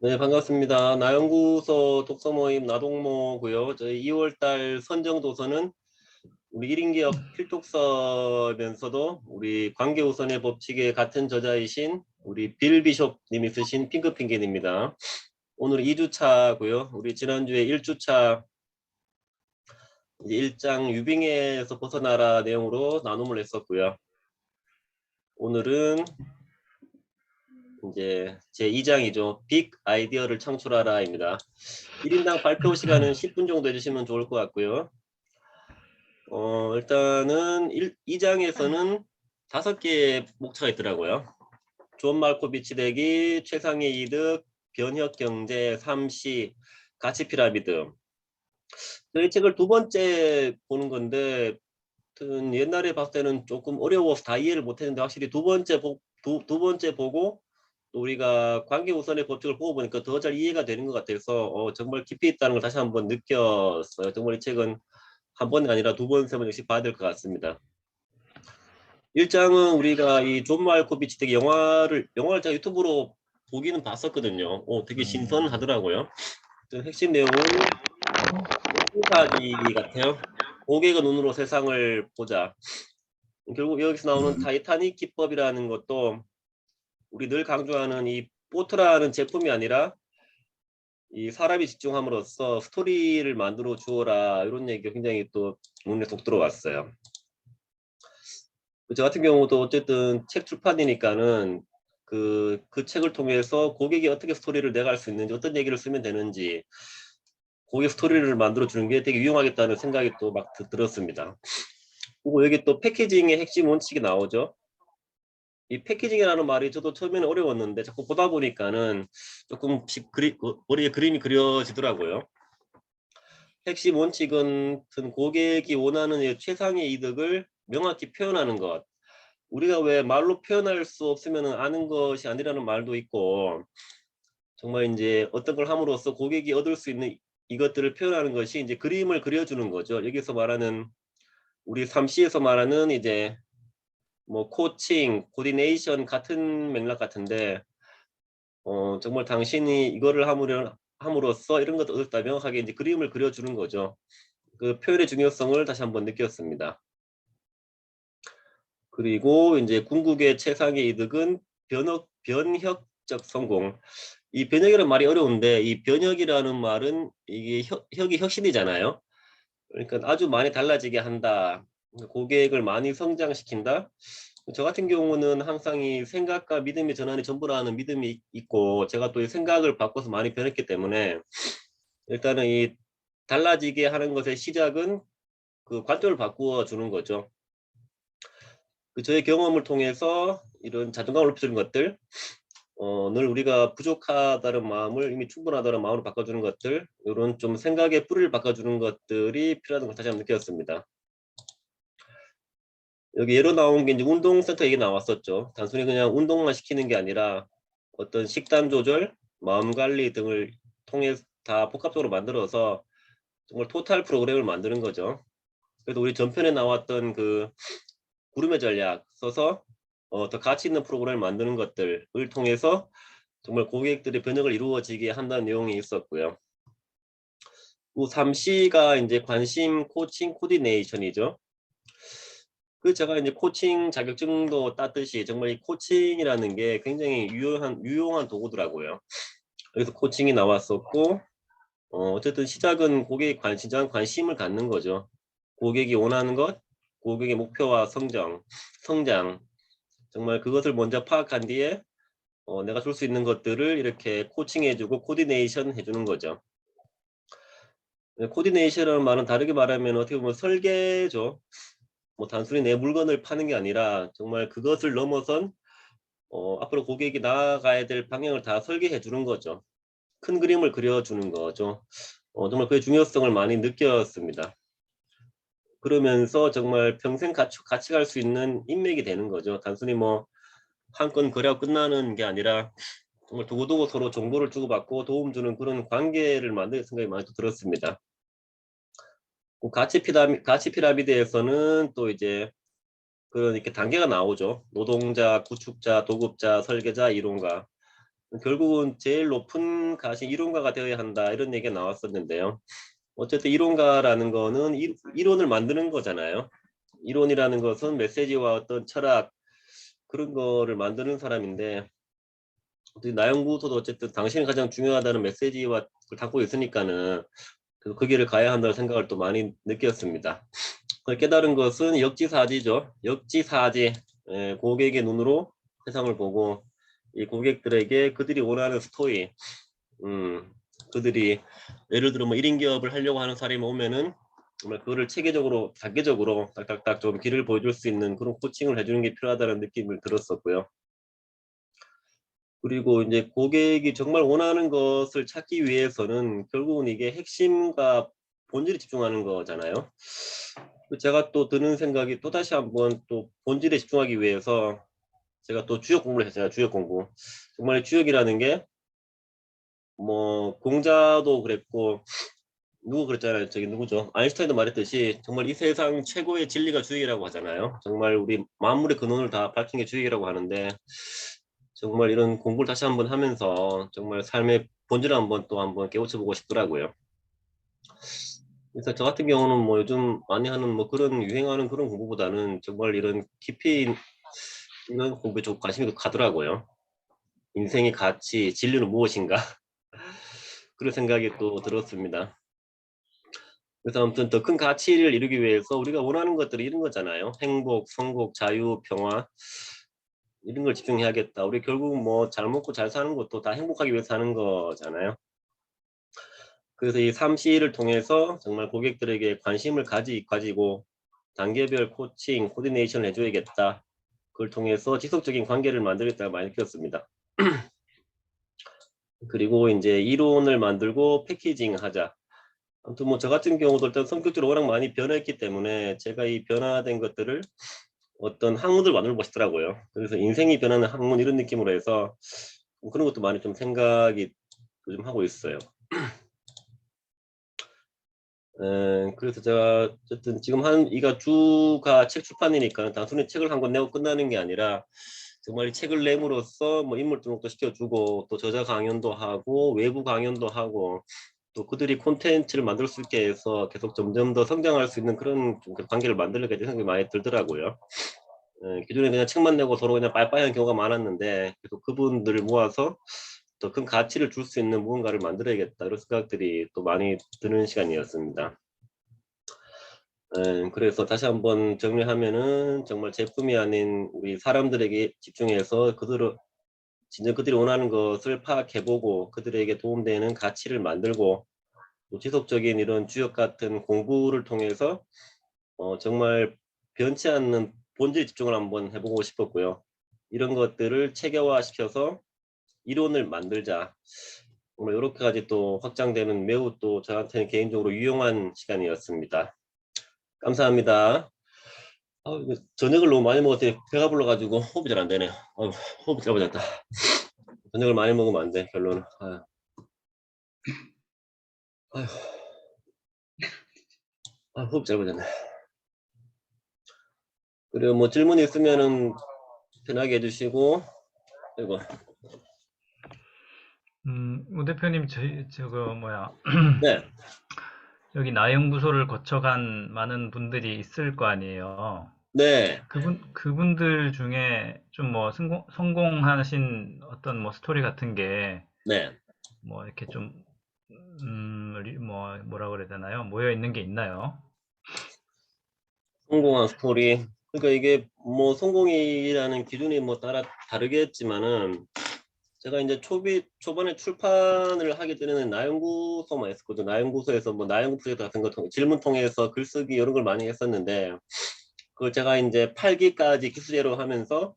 네, 반갑습니다. 나연구소 독서모임 나동모고요. 저희 2월달 선정 도서는 우리 1인 기업 필독서면서도 우리 관계우선의 법칙의 같은 저자이신 우리 빌 비숍 님이 쓰신 핑크핑겐입니다. 오늘 2주차고요. 우리 지난주에 1주차 이제 1장 유빙에서 벗어나라 내용으로 나눔을 했었고요. 오늘은 이제 제 2장이죠. 빅 아이디어를 창출하라입니다. 1인당 발표 시간은 10분 정도 해주시면 좋을 것 같고요. 일단은 2장에서는 5개의 목차가 있더라고요. 존 말코비치 대기, 최상의 이득, 변혁 경제, 3C, 가치 피라미드. 저희 책을 두 번째 보는 건데, 옛날에 봤을 때는 조금 어려워서 다 이해를 못했는데 확실히 두 번째 보고 또 우리가 관계 우선의 법칙을 보고 보니까 더 잘 이해가 되는 것 같아서 정말 깊이 있다는 걸 다시 한번 느꼈어요. 정말 이 책은 한 번이 아니라 두 번, 세 번씩 봐야 될 것 같습니다. 1장은 우리가 이 존 말코비치 되게 영화를 제가 유튜브로 보기는 봤었거든요. 되게 신선하더라고요. 핵심 내용은 가지 같아요. 고객의 눈으로 세상을 보자. 결국 여기서 나오는 타이타닉 기법이라는 것도 우리 늘 강조하는 이 보트라는 제품이 아니라 이 사람이 집중함으로써 스토리를 만들어 주어라, 이런 얘기가 굉장히 또 눈에 쏙 들어왔어요. 저 같은 경우도 어쨌든 책 출판이니까는 그 책을 통해서 고객이 어떻게 스토리를 내갈 수 있는지, 어떤 얘기를 쓰면 되는지 고객 스토리를 만들어 주는 게 되게 유용하겠다는 생각이 또 막 들었습니다. 그리고 여기 또 패키징의 핵심 원칙이 나오죠. 이 패키징이라는 말이 저도 처음에는 어려웠는데 자꾸 보다 보니까는 조금씩 머리에 그림이 그려지더라고요. 핵심 원칙은 고객이 원하는 최상의 이득을 명확히 표현하는 것. 우리가 왜 말로 표현할 수 없으면 아는 것이 아니라는 말도 있고, 정말 이제 어떤 걸 함으로써 고객이 얻을 수 있는 이것들을 표현하는 것이 이제 그림을 그려주는 거죠. 여기서 말하는 우리 3C에서 말하는 이제 뭐 코칭, 코디네이션 같은 맥락 같은데, 정말 당신이 이거를 함으로써 이런 것도 얻었다 명확하게 이제 그림을 그려주는 거죠. 그 표현의 중요성을 다시 한번 느꼈습니다. 그리고 이제 궁극의 최상의 이득은 변혁적 성공. 이 변혁이라는 말이 어려운데, 이 변혁이라는 말은 이게 혁이 혁신이잖아요. 그러니까 아주 많이 달라지게 한다. 고객을 많이 성장시킨다. 저 같은 경우는 항상 이 생각과 믿음의 전환이 전부라는 믿음이 있고, 제가 또 이 생각을 바꿔서 많이 변했기 때문에 일단은 이 달라지게 하는 것의 시작은 그 관점을 바꾸어 주는 거죠. 저의 경험을 통해서 이런 자존감을 높여주는 것들, 늘 우리가 부족하다는 마음을 이미 충분하다는 마음으로 바꿔주는 것들, 이런 좀 생각의 뿌리를 바꿔주는 것들이 필요하다는 걸 다시 한번 느꼈습니다. 여기 예로 나온 게 이제 운동센터 얘기 나왔었죠. 단순히 그냥 운동만 시키는 게 아니라 어떤 식단 조절, 마음 관리 등을 통해 다 복합적으로 만들어서 정말 토탈 프로그램을 만드는 거죠. 그래서 우리 전편에 나왔던 그 구름의 전략 써서 더 가치 있는 프로그램을 만드는 것들을 통해서 정말 고객들의 변혁을 이루어지게 한다는 내용이 있었고요. 또 3C가 이제 관심, 코칭, 코디네이션이죠. 제가 이제 코칭 자격증도 땄듯이 정말 이 코칭이라는 게 굉장히 유용한 도구더라고요. 그래서 코칭이 나왔었고, 어쨌든 시작은 고객의 관심을 갖는 거죠. 고객이 원하는 것, 고객의 목표와 성장, 정말 그것을 먼저 파악한 뒤에 내가 줄 수 있는 것들을 이렇게 코칭해주고 코디네이션 해주는 거죠. 코디네이션이라는 말은 다르게 말하면 어떻게 보면 설계죠. 뭐 단순히 내 물건을 파는 게 아니라 정말 그것을 넘어선 앞으로 고객이 나아가야 될 방향을 다 설계해 주는 거죠. 큰 그림을 그려주는 거죠. 정말 그의 중요성을 많이 느꼈습니다. 그러면서 정말 평생 같이 갈 수 있는 인맥이 되는 거죠. 단순히 뭐 한 건 거래하고 끝나는 게 아니라 정말 두고두고 서로 정보를 주고받고 도움 주는 그런 관계를 만들 생각이 많이 들었습니다. 가치 피라미드에서는 또 이제 그런 이렇게 단계가 나오죠. 노동자, 구축자, 도급자, 설계자, 이론가. 결국은 제일 높은 가시 이론가가 되어야 한다 이런 얘기가 나왔었는데요. 어쨌든 이론가라는 거는 이론을 만드는 거잖아요. 이론이라는 것은 메시지와 어떤 철학 그런 거를 만드는 사람인데 나연구소도 어쨌든 당신이 가장 중요하다는 메시지와 그걸 담고 있으니까는 그 길을 가야 한다는 생각을 또 많이 느꼈습니다. 그걸 깨달은 것은 역지사지죠. 역지사지. 고객의 눈으로 세상을 보고 이 고객들에게 그들이 원하는 스토리, 그들이 예를 들어 뭐 1인 기업을 하려고 하는 사람이 오면은 정말 그거를 체계적으로 단계적으로 딱딱딱 좀 길을 보여줄 수 있는 그런 코칭을 해주는 게 필요하다는 느낌을 들었었고요. 그리고 이제 고객이 정말 원하는 것을 찾기 위해서는 결국은 이게 핵심과 본질에 집중하는 거잖아요. 제가 또 드는 생각이 또 다시 한번 또 본질에 집중하기 위해서 제가 또 주역 공부를 했어요. 주역 공부. 정말 주역이라는 게 뭐 공자도 그랬고 누구 그랬잖아요. 저기 누구죠? 아인슈타인도 말했듯이 정말 이 세상 최고의 진리가 주역이라고 하잖아요. 정말 우리 만물의 근원을 다 밝힌 게 주역이라고 하는데 정말 이런 공부를 다시 한번 하면서 정말 삶의 본질을 한번 또 한번 깨우쳐보고 싶더라고요. 그래서 저 같은 경우는 뭐 요즘 많이 하는 뭐 그런 유행하는 그런 공부보다는 정말 이런 깊이 있는 공부에 좀 관심이 가더라고요. 인생의 가치, 진리는 무엇인가? 그런 생각이 또 들었습니다. 그래서 아무튼 더 큰 가치를 이루기 위해서 우리가 원하는 것들이 이런 거잖아요. 행복, 성공, 자유, 평화 이런 걸 집중해야겠다. 우리 결국 뭐 잘 먹고 잘 사는 것도 다 행복하기 위해서 하는 거잖아요. 그래서 이 3C를 통해서 정말 고객들에게 관심을 가지고 단계별 코칭, 코디네이션을 해줘야겠다. 그걸 통해서 지속적인 관계를 만들겠다고 많이 느꼈습니다. 그리고 이제 이론을 만들고 패키징 하자. 아무튼 뭐 저 같은 경우도 일단 성격적으로 워낙 많이 변했기 때문에 제가 이 변화된 것들을 어떤 학문을 만들고 싶더라고요. 그래서 인생이 변하는 학문 이런 느낌으로 해서 그런 것도 많이 좀 생각이 요즘 하고 있어요. 그래서 제가 어쨌든 지금 한 이가 주가 책 출판이니까 단순히 책을 한 권 내고 끝나는 게 아니라 정말 이 책을 내므로써 뭐 인물 등록도 시켜주고 또 저자 강연도 하고 외부 강연도 하고 또 그들이 콘텐츠를 만들 수 있게 해서 계속 점점 더 성장할 수 있는 그런 관계를 만들려고 생각이 많이 들더라고요. 기존에 그냥 책만 내고 서로 그냥 빠이빠이한 경우가 많았는데 계속 그분들을 모아서 더 큰 가치를 줄 수 있는 무언가를 만들어야겠다 이런 생각들이 또 많이 드는 시간이었습니다. 그래서 다시 한번 정리하면은 정말 제품이 아닌 우리 사람들에게 집중해서 진짜 그들이 원하는 것을 파악해보고 그들에게 도움되는 가치를 만들고 또 지속적인 이런 주역 같은 공부를 통해서 정말 변치 않는 본질 집중을 한번 해보고 싶었고요. 이런 것들을 체계화시켜서 이론을 만들자. 정말 이렇게까지 또 확장되는 매우 또 저한테는 개인적으로 유용한 시간이었습니다. 감사합니다. 저녁을 너무 많이 먹었더니 배가 불러가지고 호흡이 잘 안 되네요. 호흡이 짧아졌다. 저녁을 많이 먹으면 안 돼, 결론은. 아휴, 호흡 짧아졌네. 그리고 뭐 질문 있으면은 편하게 해주시고, 그리고 우 대표님, 저거, 뭐야, 네, 여기 나연구소를 거쳐간 많은 분들이 있을 거 아니에요. 네, 그분들 중에 좀 뭐 성공하신 어떤 뭐 스토리 같은 게 네. 뭐 이렇게 좀, 뭐라 그래야 되나요? 모여 있는 게 있나요? 성공한 스토리. 그러니까 이게 뭐 성공이라는 기준이 뭐 따라 다르겠지만은 제가 이제 초반에 출판을 하기 전에는 나연구소만 했었거든요. 나연구소에서 뭐 나연구 프로젝트 같은 거 질문 통해서 글쓰기 이런 걸 많이 했었는데 그걸 제가 이제 8기까지 기수제로 하면서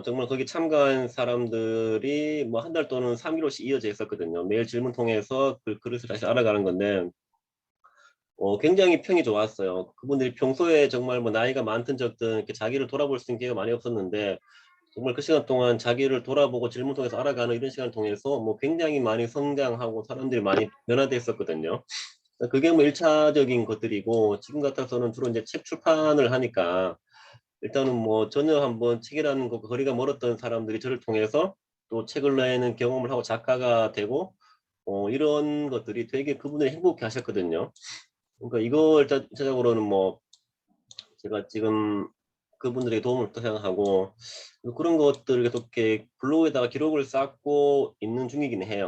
정말 거기 참가한 사람들이 뭐 한 달 또는 3개월씩 이어져 있었거든요. 매일 질문 통해서 그 그릇을 다시 알아가는 건데 굉장히 평이 좋았어요. 그분들이 평소에 정말 뭐 나이가 많든 적든 이렇게 자기를 돌아볼 수 있는 기회가 많이 없었는데 정말 그 시간 동안 자기를 돌아보고 질문 통해서 알아가는 이런 시간을 통해서 뭐 굉장히 많이 성장하고 사람들이 많이 변화돼 있었거든요. 그게 뭐 1차적인 것들이고 지금 같아서는 주로 이제 책 출판을 하니까 일단은 뭐 전혀 한번 책이라는 거 거리가 멀었던 사람들이 저를 통해서 또 책을 내는 경험을 하고 작가가 되고 이런 것들이 되게 그분들이 행복해 하셨거든요. 그러니까 이걸 전체적으로는 뭐 제가 지금 그분들에게 도움을 또 생각하고 그런 것들을 계속 이렇게 블로그에다가 기록을 쌓고 있는 중이긴 해요.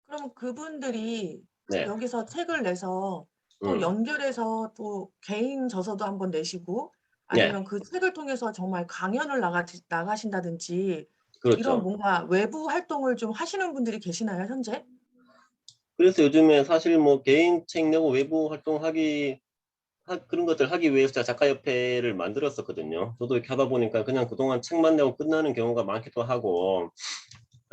그럼 그분들이 네. 여기서 책을 내서 또 연결해서 또 개인 저서도 한번 내시고 네, 아니면 그 책을 통해서 정말 강연을 나가신다든지 이런 그렇죠. 뭔가 외부 활동을 좀 하시는 분들이 계시나요, 현재? 그래서 요즘에 사실 뭐 개인 책 내고 외부 활동하기 그런 것들 하기 위해서 제가 작가협회를 만들었었거든요. 저도 이렇게 하다 보니까 그냥 그동안 책만 내고 끝나는 경우가 많기도 하고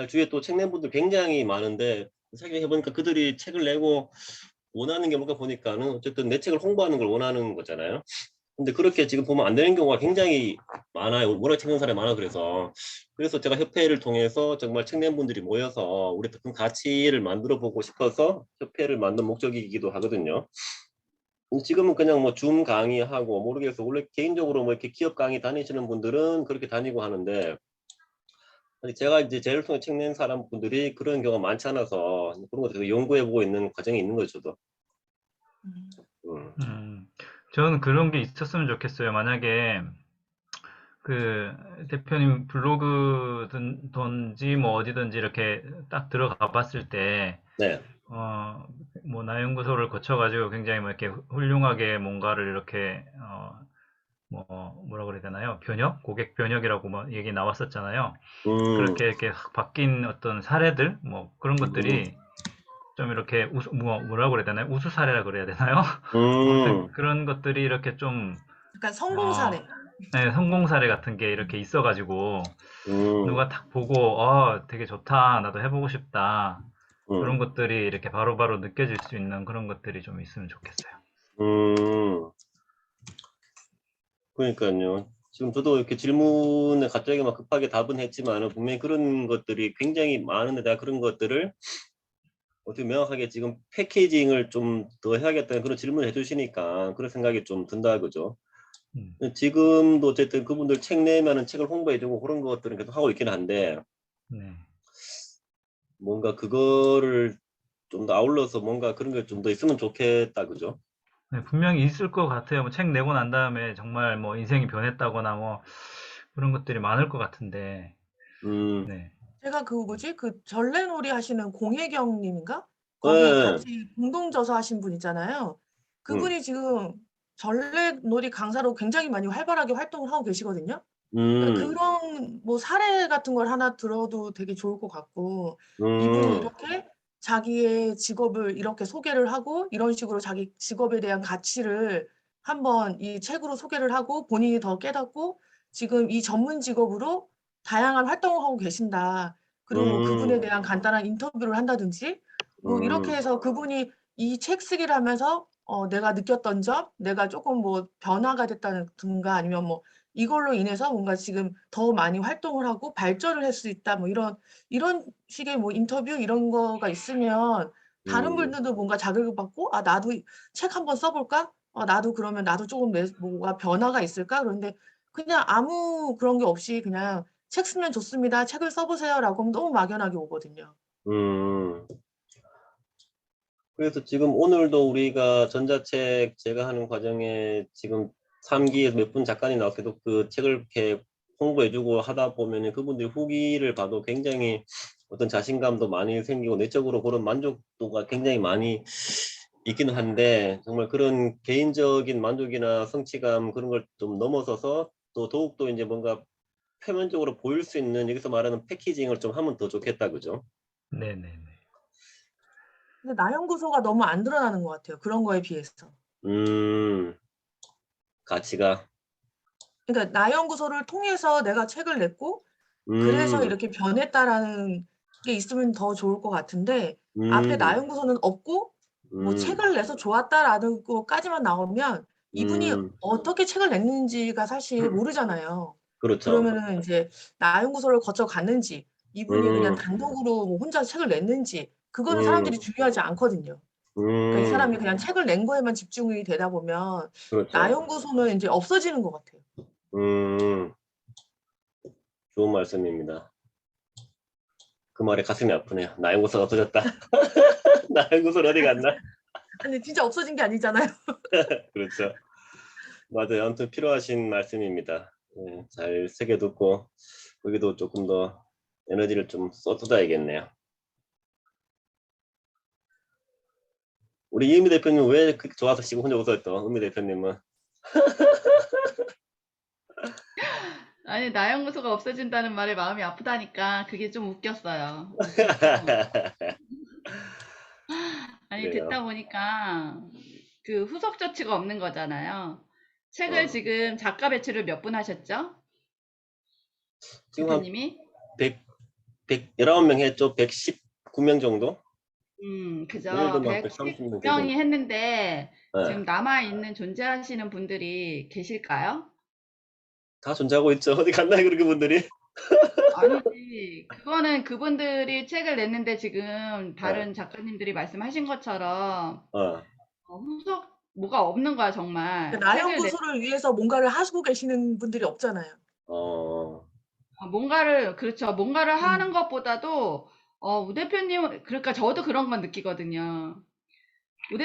주위에 또 책 낸 분들 굉장히 많은데 생각해보니까 그들이 책을 내고 원하는 게 뭔가 보니까는 어쨌든 내 책을 홍보하는 걸 원하는 거잖아요. 근데 그렇게 지금 보면 안 되는 경우가 굉장히 많아요. 워낙 책 낸 사람이 많아 그래서 제가 협회를 통해서 정말 책 낸 분들이 모여서 우리 그 가치를 만들어 보고 싶어서 협회를 만든 목적이기도 하거든요. 지금은 그냥 뭐 줌 강의하고 모르겠어. 원래 개인적으로 뭐 이렇게 기업 강의 다니시는 분들은 그렇게 다니고 하는데 제가 이제 제를 통해 책 낸 사람 분들이 그런 경우가 많지 않아서 그런 것들 연구해 보고 있는 과정이 있는 거죠, 저도. 음. 음. 저는 그런 게 있었으면 좋겠어요. 만약에 그 대표님 블로그든지 뭐 어디든지 이렇게 딱 들어가 봤을 때, 네. 뭐 나연구소를 거쳐가지고 굉장히 뭐 이렇게 훌륭하게 뭔가를 이렇게, 뭐라 그래야 되나요? 고객 변혁이라고 뭐 얘기 나왔었잖아요. 음. 그렇게 이렇게 확 바뀐 어떤 사례들, 뭐 그런 음. 것들이 좀 이렇게 뭐라고 그래야 되나요? 우수 사례라 그래야 되나요? 아무튼 음. 그런 것들이 이렇게 좀, 약간 성공 어, 사례. 네, 성공 사례 같은 게 이렇게 있어가지고 음. 누가 딱 보고 되게 좋다, 나도 해보고 싶다, 그런 음. 것들이 이렇게 바로바로 느껴질 수 있는 그런 것들이 좀 있으면 좋겠어요. 음. 그러니까요. 지금 저도 이렇게 질문에 갑자기 막 급하게 답은 했지만 분명히 그런 것들이 굉장히 많은데 내가 그런 것들을 어떻게 명확하게 지금 패키징을 좀 더 해야겠다는 그런 질문을 해주시니까 그런 생각이 좀 든다 그죠. 음, 지금도 어쨌든 그분들 책 내면은 책을 홍보해주고 그런 것들은 계속 하고 있긴 한데 네. 뭔가 그거를 좀 더 아울러서 뭔가 그런 게 좀 더 있으면 좋겠다 그죠. 네, 분명히 있을 것 같아요. 뭐 책 내고 난 다음에 정말 뭐 인생이 변했다거나 뭐 그런 것들이 많을 것 같은데, 음. 네. 제가 그 뭐지? 그 전래놀이 하시는 공혜경 님인가? 거기 네. 같이 공동 저서하신 분 있잖아요. 음. 그분이 지금 전래놀이 강사로 굉장히 많이 활발하게 활동을 하고 계시거든요. 그러니까 음. 그런 뭐 사례 같은 걸 하나 들어도 되게 좋을 것 같고 이분이 음. 이렇게 자기의 직업을 이렇게 소개를 하고 이런 식으로 자기 직업에 대한 가치를 한번 이 책으로 소개를 하고 본인이 더 깨닫고 지금 이 전문 직업으로 다양한 활동을 하고 계신다. 그리고 뭐 그분에 음. 대한 간단한 인터뷰를 한다든지 뭐 이렇게 음. 해서 그분이 이 책 쓰기를 하면서 내가 느꼈던 점, 내가 쪼끔 뭐 변화가 됐다든가 아니면 뭐 이걸로 인해서 뭔가 지금 더 많이 활동을 하고 발전을 할 수 있다. 뭐 이런 식의 뭐 인터뷰 이런 거가 있으면 다른 음. 분들도 뭔가 자극을 받고 '아 나도 책 한번 써 볼까? 나도 그러면 나도 쪼금 뭐가 변화가 있을까?' 그런데 그냥 아무 그런 게 없이 그냥 "책 쓰면 좋습니다. 책을 써 보세요."라고 하면 너무 막연하게 오거든요. 음. 그래서 지금 오늘도 우리가 전자책 제가 하는 과정에 지금 3기에서 몇 분 작가님 나와서 계속 그 책을 이렇게 홍보해주고 하다 보면은 그분들이 후기를 봐도 굉장히 어떤 자신감도 많이 생기고 내적으로 그런 만족도가 굉장히 많이 있기는 한데 정말 그런 개인적인 만족이나 성취감 그런 걸 좀 넘어서서 또 더욱더 이제 뭔가 표면적으로 보일 수 있는 여기서 말하는 패키징을 좀 하면 더 좋겠다 그죠? 네네네. 근데 나 연구소가 너무 안 드러나는 것 같아요, 그런 거에 비해서. 음. 가치가. 그러니까 나 연구소를 통해서 내가 책을 냈고 그래서 음. 이렇게 변했다라는 게 있으면 더 좋을 것 같은데 앞에 나 음. 연구소는 없고 뭐 음. 책을 내서 좋았다라는 거까지만 나오면 이분이 음. 어떻게 책을 냈는지가 사실 모르잖아요. 그렇죠. 그러면은 인제 나 연구소를 거쳐 갔는지 이분이 그냥 음. 단독으로 뭐 혼자 책을 냈는지 그거는 사람들이 음. 중요하지 않거든요. 그러니까 이 사람이 음. 그냥 책을 낸 거에만 집중이 되다 보면 나 그렇죠. 연구소는 인제 없어지는 것 같아요. 음. 좋은 말씀입니다. 그 말에 가슴이 아프네요. 나연구소가 없어졌다. 나연구소는 어디 갔나? 아니 진짜 없어진 게 아니잖아요. 그렇죠. 맞아요. 아무튼 필요하신 말씀입니다. 네, 잘 새겨듣고 거기도 조금 더 에너지를 좀 쏟아야겠네요. 우리 이은미 대표님 왜 그렇게 좋아서 지금 혼자 웃었죠? 은미 대표님은. 아니, 나연구소가 없어진다는 말에 마음이 아프다니까 그게 좀 웃겼어요. 아니, 그래요. 듣다 보니까 그 후속 조치가 없는 거잖아요. 책을 지금 작가 배출을 몇 분 하셨죠? 지금 한 대표님이? 19명 했죠? 119명 정도? 그죠. 오늘도 막 130명 100명이 했는데 네. 지금 남아있는 존재하시는 분들이 계실까요? 다 존재하고 있죠. 어디 갔나요, 그렇게 분들이? 아니지. 그거는 그분들이 책을 냈는데 지금 다른 작가님들이 말씀하신 것처럼 후속 뭐가 없는 거야, 정말. 책을 나연구소를 위해서 뭔가를 하시고 계시는 분들이 없잖아요. 그렇죠. 뭔가를 하는 것보다도 우 대표님, 그러니까 저도 그런 건 느끼거든요. 우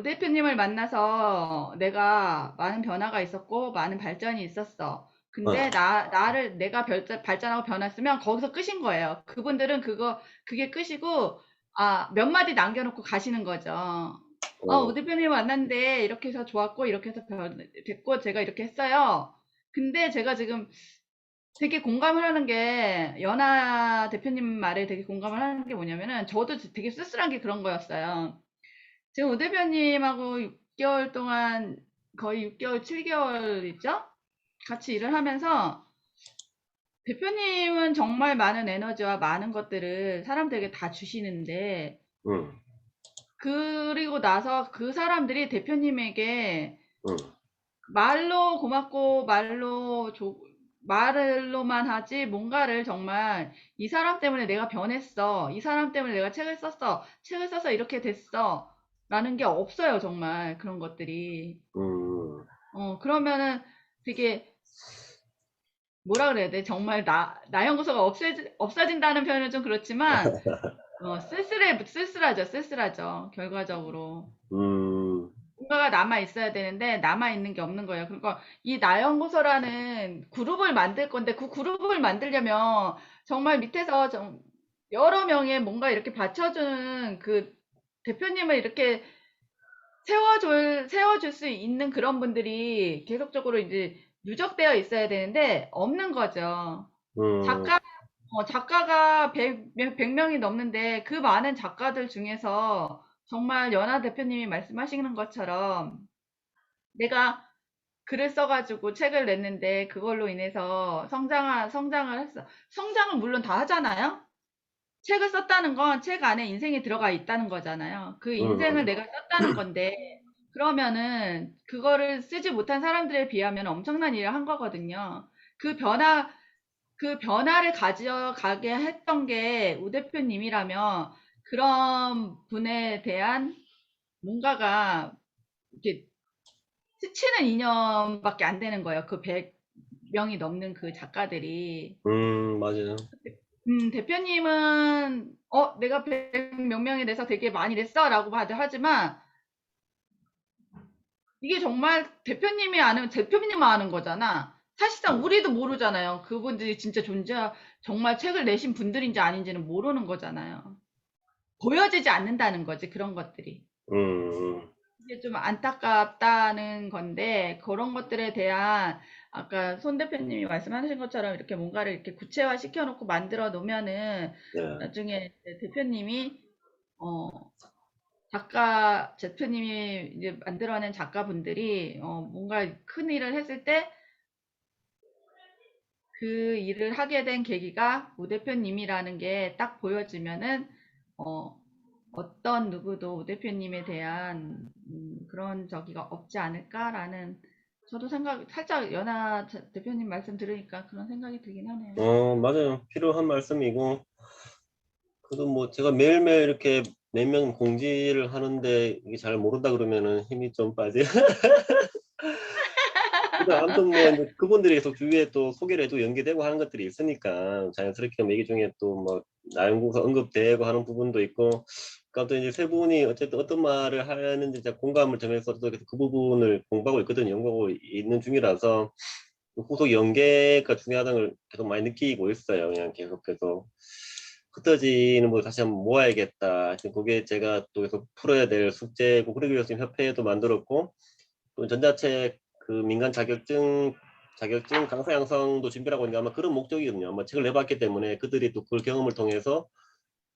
대표님을 만나서 내가 많은 변화가 있었고 많은 발전이 있었어. 근데 내가 발전하고 변했으면 거기서 끝인 거예요. 그분들은 그게 끝이고 몇 마디 남겨놓고 가시는 거죠. 우 대표님 만났는데 이렇게 해서 좋았고 이렇게 해서 됐고 제가 이렇게 했어요. 근데 제가 지금 되게 공감을 하는 게 연아 대표님 말에 되게 공감을 하는 게 뭐냐면은 저도 되게 쓸쓸한 게 그런 거였어요. 지금 우 대표님하고 6개월 동안 거의 6개월, 7개월 있죠? 같이 일을 하면서 대표님은 정말 많은 에너지와 많은 것들을 사람들에게 다 주시는데 그리고 나서 그 사람들이 대표님에게 말로 고맙고 말로만 하지 뭔가를 정말 이 사람 때문에 내가 변했어. 이 사람 때문에 내가 책을 썼어. 책을 써서 이렇게 됐어. 라는 게 없어요, 정말. 그런 것들이. 그러면은 되게 뭐라 그래야 돼? 정말 나연구소가 없어진다는 표현은 좀 그렇지만 쓸쓸하죠. 결과적으로. 뭔가가 남아 있어야 되는데 남아 있는 게 없는 거예요. 그러니까 이 나연구소라는 그룹을 만들 건데 그 그룹을 만들려면 정말 밑에서 여러 명의 뭔가 이렇게 받쳐주는 그 대표님을 이렇게 세워줄 수 있는 그런 분들이 계속적으로 이제 누적되어 있어야 되는데 없는 거죠. 작가가 100명이 넘는데 그 많은 작가들 중에서 정말 연아 대표님이 말씀하시는 것처럼 내가 글을 써가지고 책을 냈는데 그걸로 인해서 성장을 했어. 성장은 물론 다 하잖아요. 책을 썼다는 건 책 안에 인생이 들어가 있다는 거잖아요. 그 인생을 내가 썼다는 건데 그러면은 그거를 쓰지 못한 사람들에 비하면 엄청난 일을 한 거거든요. 그 변화를 가져가게 했던 게 우 대표님이라면 그런 분에 대한 뭔가가 이렇게 스치는 인연밖에 안 되는 거예요. 그 100명이 넘는 그 작가들이. 맞아요. 대표님은 내가 100 몇 명에 대해서 되게 많이 냈어 라고 하지만 이게 정말 대표님만 아는 거잖아. 사실상 우리도 모르잖아요. 그분들이 진짜 정말 책을 내신 분들인지 아닌지는 모르는 거잖아요. 보여지지 않는다는 거지, 그런 것들이. 이게 좀 안타깝다는 건데, 그런 것들에 대한, 아까 손 대표님이 말씀하신 것처럼 이렇게 뭔가를 이렇게 구체화 시켜놓고 만들어 놓으면은, 나중에 대표님이, 대표님이 이제 만들어낸 작가분들이, 뭔가 큰 일을 했을 때, 그 일을 하게 된 계기가 우 대표님이라는 게 딱 보여지면은 어떤 누구도 우 대표님에 대한 그런 저기가 없지 않을까라는 저도 살짝 연아 대표님 말씀 들으니까 그런 생각이 들긴 하네요. 맞아요. 필요한 말씀이고 그래도 뭐 제가 매일매일 이렇게 몇 명 공지를 하는데 이게 잘 모른다 그러면은 힘이 좀 빠져. 아무튼 뭐 이제 그분들이 계속 주위에 또 소개를 해도 연계되고 하는 것들이 있으니까 자연스럽게 얘기 중에 또 뭐 나연구가 언급되고 하는 부분도 있고, 그러니까 또 이제 세 분이 어쨌든 어떤 말을 하는지 제가 공감을 점해서 또 그 부분을 공부하고 있거든요. 연구하고 있는 중이라서 후속 연계가 중요하다는 걸 계속 많이 느끼고 있어요. 그냥 계속해서 흩어지는 뭐 다시 한번 모아야겠다. 그게 제가 또 계속 풀어야 될 숙제고, 그러기 위해서 지금 협회도 만들었고, 또 전자책 그 민간 자격증 강사 양성도 준비하고 있는데 아마 그런 목적이거든요. 아마 책을 내봤기 때문에 그들이 또 그 경험을 통해서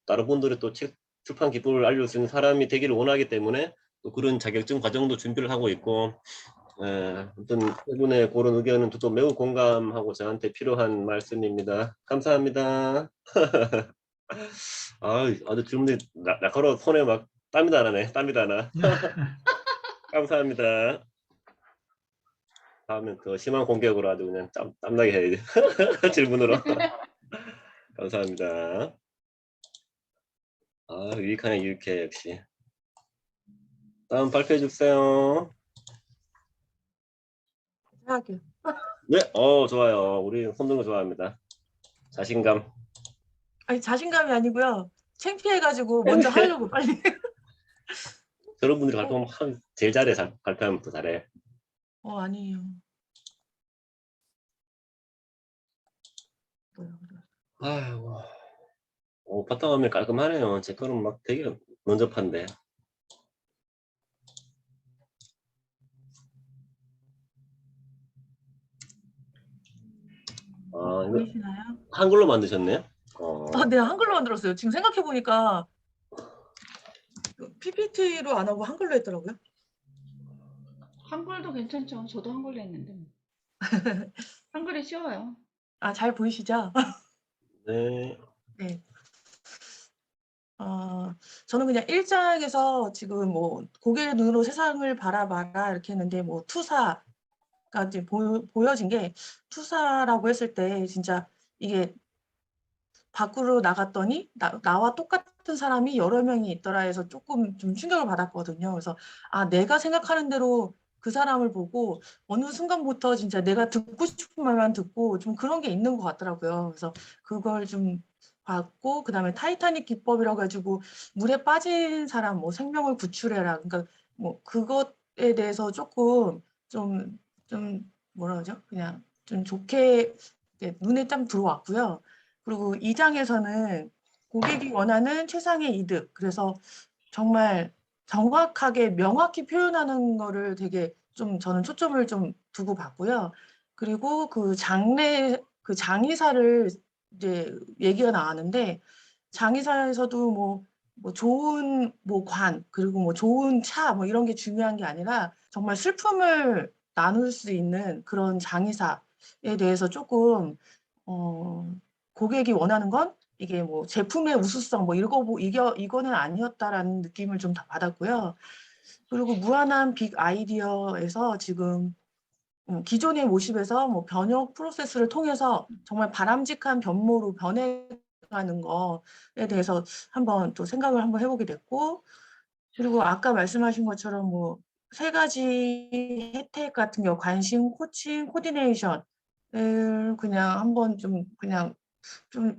다른 분들이 또 책 출판 기법을 알릴 수 있는 사람이 되기를 원하기 때문에 또 그런 자격증 과정도 준비를 하고 있고, 어떤 이분의 그런 의견은 저도 매우 공감하고 저한테 필요한 말씀입니다. 감사합니다. 아주 질문이 날카로워. 손에 막 땀이 다 나네. 땀이 다 나. 감사합니다. 다음엔 더 심한 공격으로 아주 그냥 땀나게 해야지. 질문으로. 감사합니다. 유익하네, 유익해, 역시. 다음 발표해 주세요. 생각해요. 네, 좋아요. 우리 손드는 거 좋아합니다. 자신감. 아니, 자신감이 아니고요. 창피해가지고 먼저 하려고 빨리. 저런 분들이 발표하면 제일 잘해. 발표하면 더 잘해. 아니에요. 아이고. 바탕화면 깔끔하네요. 제 거는 막 되게 먼저판데. 이거 보이시나요? 한글로 만드셨네요? 네, 한글로 만들었어요. 지금 생각해보니까 PPT로 안 하고 한글로 했더라고요. 한글도 괜찮죠. 저도 한글로 했는데. 한글이 쉬워요. 잘 보이시죠? 네. 네. 저는 그냥 1장에서 지금 뭐 고개의 눈으로 세상을 바라봐라 이렇게 했는데, 뭐 투사가 이제 보여진 게, 투사라고 했을 때 진짜 이게 밖으로 나갔더니 나와 똑같은 사람이 여러 명이 있더라 해서 조금 좀 충격을 받았거든요. 그래서 내가 생각하는 대로 그 사람을 보고 어느 순간부터 진짜 내가 듣고 싶은 말만 듣고 좀 그런 게 있는 것 같더라고요. 그래서 그걸 좀 봤고, 그다음에 타이타닉 기법이라고 가지고 물에 빠진 사람 뭐 생명을 구출해라. 그러니까 뭐 그것에 대해서 조금 좀 뭐라 그러죠? 그냥 좀 좋게 눈에 좀 들어왔고요. 그리고 2장에서는 고객이 원하는 최상의 이득. 그래서 정말 정확하게 명확히 표현하는 거를 되게 좀 저는 초점을 좀 두고 봤고요. 그리고 그 장의사를 이제 얘기가 나왔는데, 장의사에서도 뭐 좋은 뭐 관, 그리고 뭐 좋은 차 뭐 이런 게 중요한 게 아니라 정말 슬픔을 나눌 수 있는 그런 장의사에 대해서 조금 고객이 원하는 건 이게 뭐 제품의 우수성 뭐 이거는 아니었다라는 느낌을 좀 받았고요. 그리고 무한한 빅 아이디어에서 지금 기존의 모습에서 뭐 번역 프로세스를 통해서 정말 바람직한 변모로 변해가는 거에 대해서 한번 또 생각을 한번 해보게 됐고, 그리고 아까 말씀하신 것처럼 뭐 3가지 혜택 같은 경우 관심, 코칭, 코디네이션을 그냥 한번 좀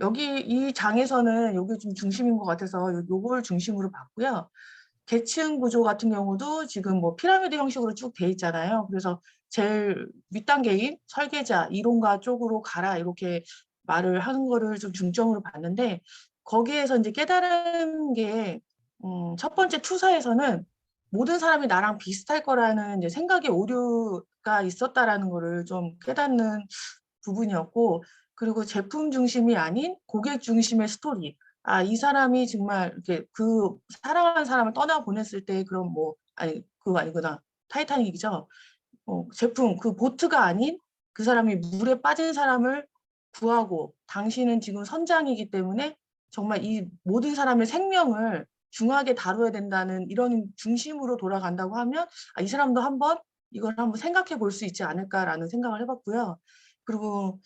여기 이 장에서는 여기 좀 중심인 것 같아서 요걸 중심으로 봤고요. 계층 구조 같은 경우도 지금 뭐 피라미드 형식으로 쭉 돼 있잖아요. 그래서 제일 윗단계인 설계자, 이론가 쪽으로 가라 이렇게 말을 하는 거를 좀 중점으로 봤는데, 거기에서 이제 깨달은 게 첫 번째 투사에서는 모든 사람이 나랑 비슷할 거라는 이제 생각의 오류가 있었다라는 거를 좀 깨닫는 부분이었고, 그리고 제품 중심이 아닌 고객 중심의 스토리. 이 사람이 정말 이렇게 그 사랑하는 사람을 떠나 보냈을 때 그런 그거 아니구나. 타이타닉이죠. 제품, 그 보트가 아닌 그 사람이 물에 빠진 사람을 구하고, 당신은 지금 선장이기 때문에 정말 이 모든 사람의 생명을 중하게 다뤄야 된다는 이런 중심으로 돌아간다고 하면, 이 사람도 이걸 한번 생각해 볼 수 있지 않을까라는 생각을 해봤고요. 그리고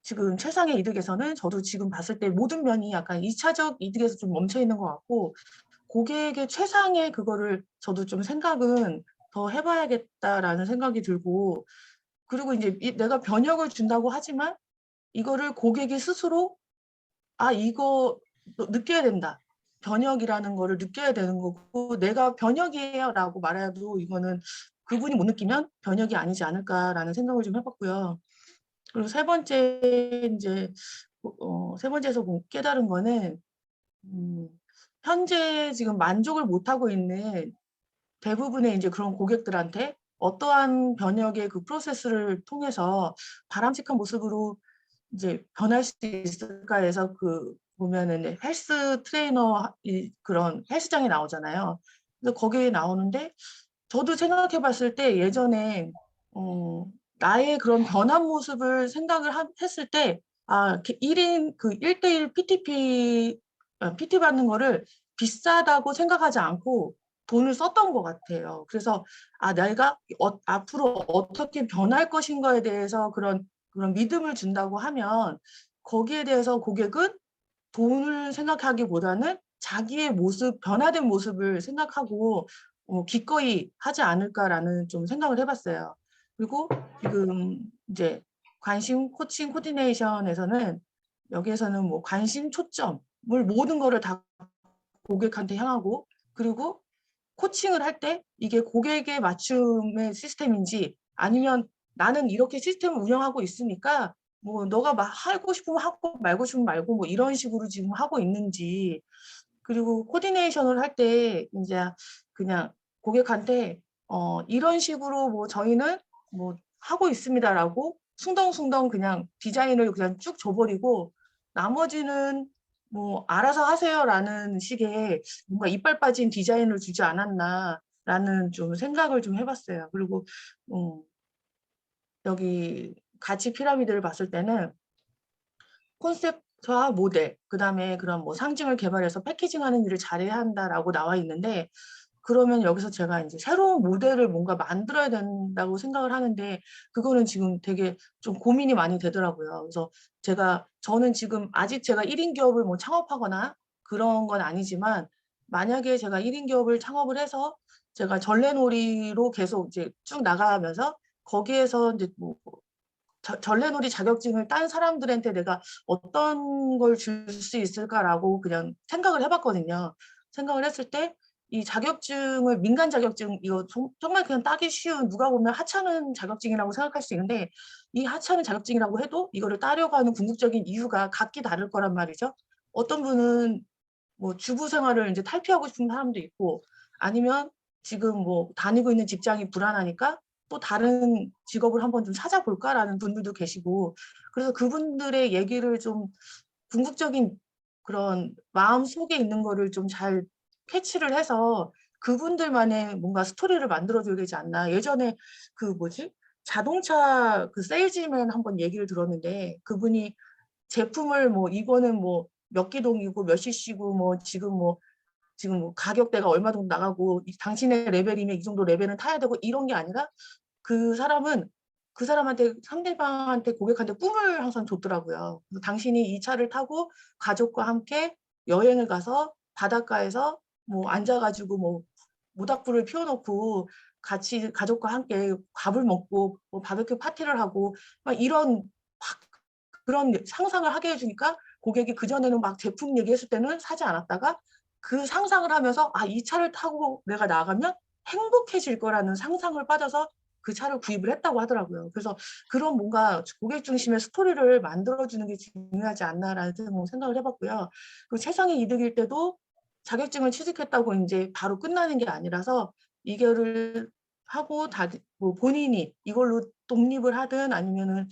지금 최상의 이득에서는 저도 지금 봤을 때 모든 면이 약간 2차적 이득에서 좀 멈춰 있는 것 같고, 고객의 최상의 그거를 저도 좀 생각은 더 해봐야겠다라는 생각이 들고, 그리고 이제 내가 변혁을 준다고 하지만 이거를 고객이 스스로 아, 이거 느껴야 된다. 변혁이라는 거를 느껴야 되는 거고, 내가 변혁이에요 라고 말해도 이거는 그분이 못 느끼면 변혁이 아니지 않을까라는 생각을 좀 해봤고요. 그리고 세 번째, 이제, 세 번째에서 깨달은 거는, 현재 지금 만족을 못하고 있는 대부분의 이제 그런 고객들한테 어떠한 변혁의 그 프로세스를 통해서 바람직한 모습으로 이제 변할 수 있을까 해서 그 보면은 헬스 트레이너 그런 헬스장이 나오잖아요. 그래서 거기에 나오는데 저도 생각해 봤을 때 예전에 나의 그런 변한 모습을 생각을 했을 때 아, 1인 그 1대1 PT 받는 거를 비싸다고 생각하지 않고 돈을 썼던 것 같아요. 그래서 아, 내가 앞으로 어떻게 변할 것인가에 대해서 그런 믿음을 준다고 하면 거기에 대해서 고객은 돈을 생각하기보다는 자기의 모습, 변화된 모습을 생각하고 기꺼이 하지 않을까라는 좀 생각을 해봤어요. 그리고 지금 이제 관심 코칭 코디네이션에서는 여기에서는 뭐 관심 초점을 모든 거를 다 고객한테 향하고 그리고 코칭을 할 때 이게 고객의 맞춤의 시스템인지 아니면 나는 이렇게 시스템을 운영하고 있으니까 뭐 너가 막 하고 싶으면 하고 말고 싶으면 말고 뭐 이런 식으로 지금 하고 있는지 그리고 코디네이션을 할 때 이제 그냥 고객한테 이런 식으로 뭐 저희는 뭐 하고 있습니다라고 숭덩숭덩 그냥 디자인을 그냥 쭉 줘버리고 나머지는 뭐 알아서 하세요라는 식의 뭔가 이빨 빠진 디자인을 주지 않았나라는 좀 생각을 좀 해봤어요. 그리고 여기 가치 피라미드를 봤을 때는 콘셉트와 모델, 그다음에 그런 뭐 상징을 개발해서 패키징하는 일을 잘해야 한다라고 나와 있는데 그러면 여기서 제가 이제 새로운 모델을 뭔가 만들어야 된다고 생각을 하는데 그거는 지금 되게 좀 고민이 많이 되더라고요. 그래서 저는 지금 아직 제가 1인 기업을 뭐 창업하거나 그런 건 아니지만 만약에 제가 1인 기업을 창업을 해서 제가 전래놀이로 계속 이제 쭉 나가면서 거기에서 이제 뭐 전래놀이 자격증을 딴 사람들한테 내가 어떤 걸 줄 수 있을까라고 그냥 생각을 해봤거든요. 생각을 했을 때 이 자격증을 민간 자격증 이거 정말 그냥 따기 쉬운 누가 보면 하찮은 자격증이라고 생각할 수 있는데 이 하찮은 자격증이라고 해도 이거를 따려고 하는 궁극적인 이유가 각기 다를 거란 말이죠. 어떤 분은 뭐 주부 생활을 이제 탈피하고 싶은 사람도 있고 아니면 지금 뭐 다니고 있는 직장이 불안하니까 또 다른 직업을 한번 좀 찾아볼까라는 분들도 계시고 그래서 그분들의 얘기를 좀 궁극적인 그런 마음 속에 있는 거를 좀 잘 캐치를 해서 그분들만의 뭔가 스토리를 만들어줘야 되지 않나. 예전에 그 뭐지? 자동차 그 세일즈맨 한번 얘기를 들었는데 그분이 제품을 뭐 이거는 뭐 몇 기동이고 몇 cc고 뭐 지금 뭐 가격대가 얼마 정도 나가고 당신의 레벨이면 이 정도 레벨은 타야 되고 이런 게 아니라 그 사람은 그 사람한테 상대방한테 고객한테 꿈을 항상 줬더라고요. 그래서 당신이 이 차를 타고 가족과 함께 여행을 가서 바닷가에서 뭐 앉아가지고 뭐 모닥불을 피워놓고 같이 가족과 함께 밥을 먹고 뭐 바베큐 파티를 하고 막 이런 막 그런 상상을 하게 해주니까 고객이 그전에는 막 제품 얘기했을 때는 사지 않았다가 그 상상을 하면서 아, 이 차를 타고 내가 나가면 행복해질 거라는 상상을 빠져서 그 차를 구입을 했다고 하더라고요. 그래서 그런 뭔가 고객 중심의 스토리를 만들어주는 게 중요하지 않나라는 생각을 해봤고요. 그리고 세상의 이득일 때도 자격증을 취득했다고 이제 바로 끝나는 게 아니라서 이거를 하고 뭐 본인이 이걸로 독립을 하든 아니면은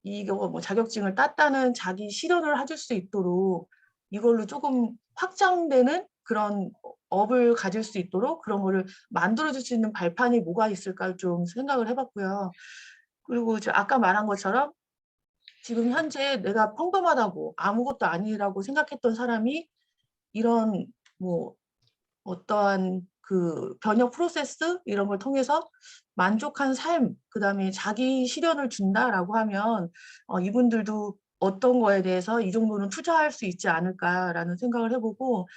이거 뭐 자격증을 땄다는 자기 실현을 해줄 수 있도록 이걸로 조금 확장되는 그런 업을 가질 수 있도록 그런 거를 만들어줄 수 있는 발판이 뭐가 있을까 좀 생각을 해봤고요. 그리고 아까 말한 것처럼 지금 현재 내가 평범하다고 아무것도 아니라고 생각했던 사람이 이런 뭐 어떠한 그 변혁 프로세스 이런 걸 통해서 만족한 삶, 그다음에 자기 실현을 준다라고 하면 이분들도 어떤 거에 대해서 이 정도는 투자할 수 있지 않을까라는 생각을 해보고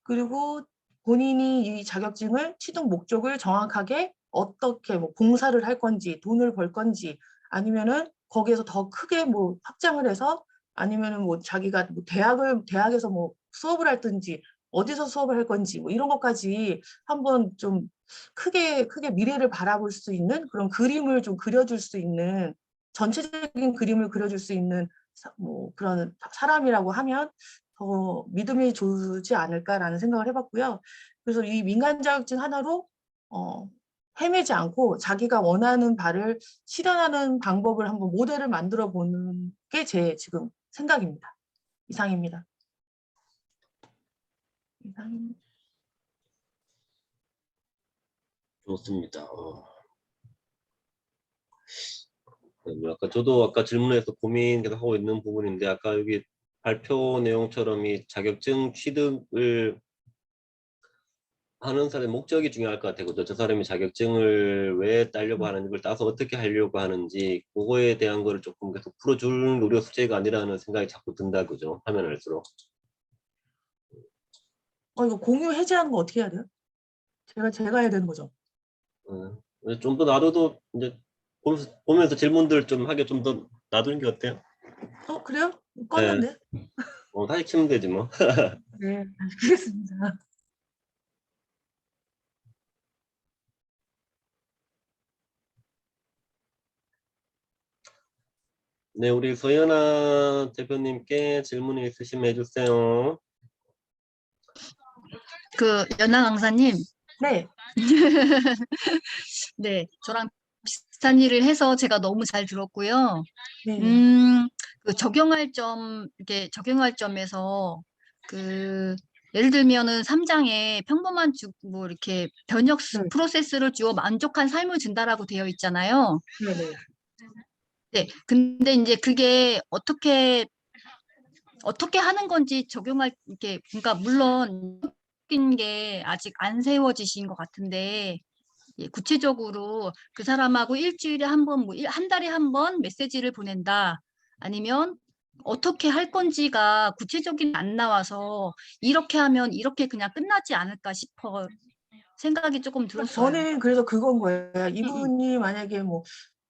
그리고 본인이 이 자격증을 취득 목적을 정확하게 어떻게 뭐 봉사를 할 건지 돈을 벌 건지 아니면은 거기에서 더 크게 뭐 확장을 해서 아니면은 뭐 자기가 뭐 대학에서 뭐 수업을 할든지 어디서 수업을 할 건지 뭐 이런 것까지 한번 좀 크게 미래를 바라볼 수 있는 그런 그림을 좀 그려줄 수 있는 전체적인 그림을 그려줄 수 있는 뭐 그런 사람이라고 하면 더 믿음이 좋지 않을까라는 생각을 해봤고요. 그래서 이 민간 자격증 하나로 헤매지 않고 자기가 원하는 바를 실현하는 방법을 한번 모델을 만들어 보는 게 제 지금 생각입니다. 이상입니다. 이상입니다. 좋습니다. 아까 저도 아까 질문에서 고민 계속 하고 있는 부분인데 아까 여기 발표 내용처럼 이 자격증 취득을 하는 사람의 목적이 중요할 것 같아요. 저 사람이 자격증을 왜 따려고 하는지, 그걸 따서 어떻게 하려고 하는지, 그거에 대한 거를 조금 계속 풀어줄 노력 숙제가 아니라는 생각이 자꾸 든다, 그죠? 하면 할수록. 이거 공유 해제하는 거 어떻게 해야 돼요? 제가 해야 되는 거죠? 좀 더 놔둬도 이제 보면서 질문들 좀 하게 좀 더 놔두는 게 어때요? 그래요? 껐는데? 다시 키면 되지 뭐. 네, 알겠습니다. 네, 우리 서연아 대표님께 질문이 있으시면 해주세요. 연하 강사님, 네. 네, 저랑 비슷한 일을 해서 제가 너무 잘 들었고요. 네. 이렇게 적용할 점에서, 예를 들면은 3장에 평범한 뭐 이렇게 번역 네. 프로세스를 주어 만족한 삶을 준다라고 되어 있잖아요. 네네. 네, 근데 이제 그게 어떻게 하는 건지 그러니까 물론, 적인 게 아직 안 세워지신 것 같은데, 예, 구체적으로 그 사람하고 일주일에 한 번, 한 달에 한 번 메시지를 보낸다. 아니면 어떻게 할 건지가 구체적인 안 나와서 이렇게 하면 이렇게 그냥 끝나지 않을까 싶어 생각이 조금 들었어요. 저는 그래서 그건 거예요. 이분이 만약에 뭐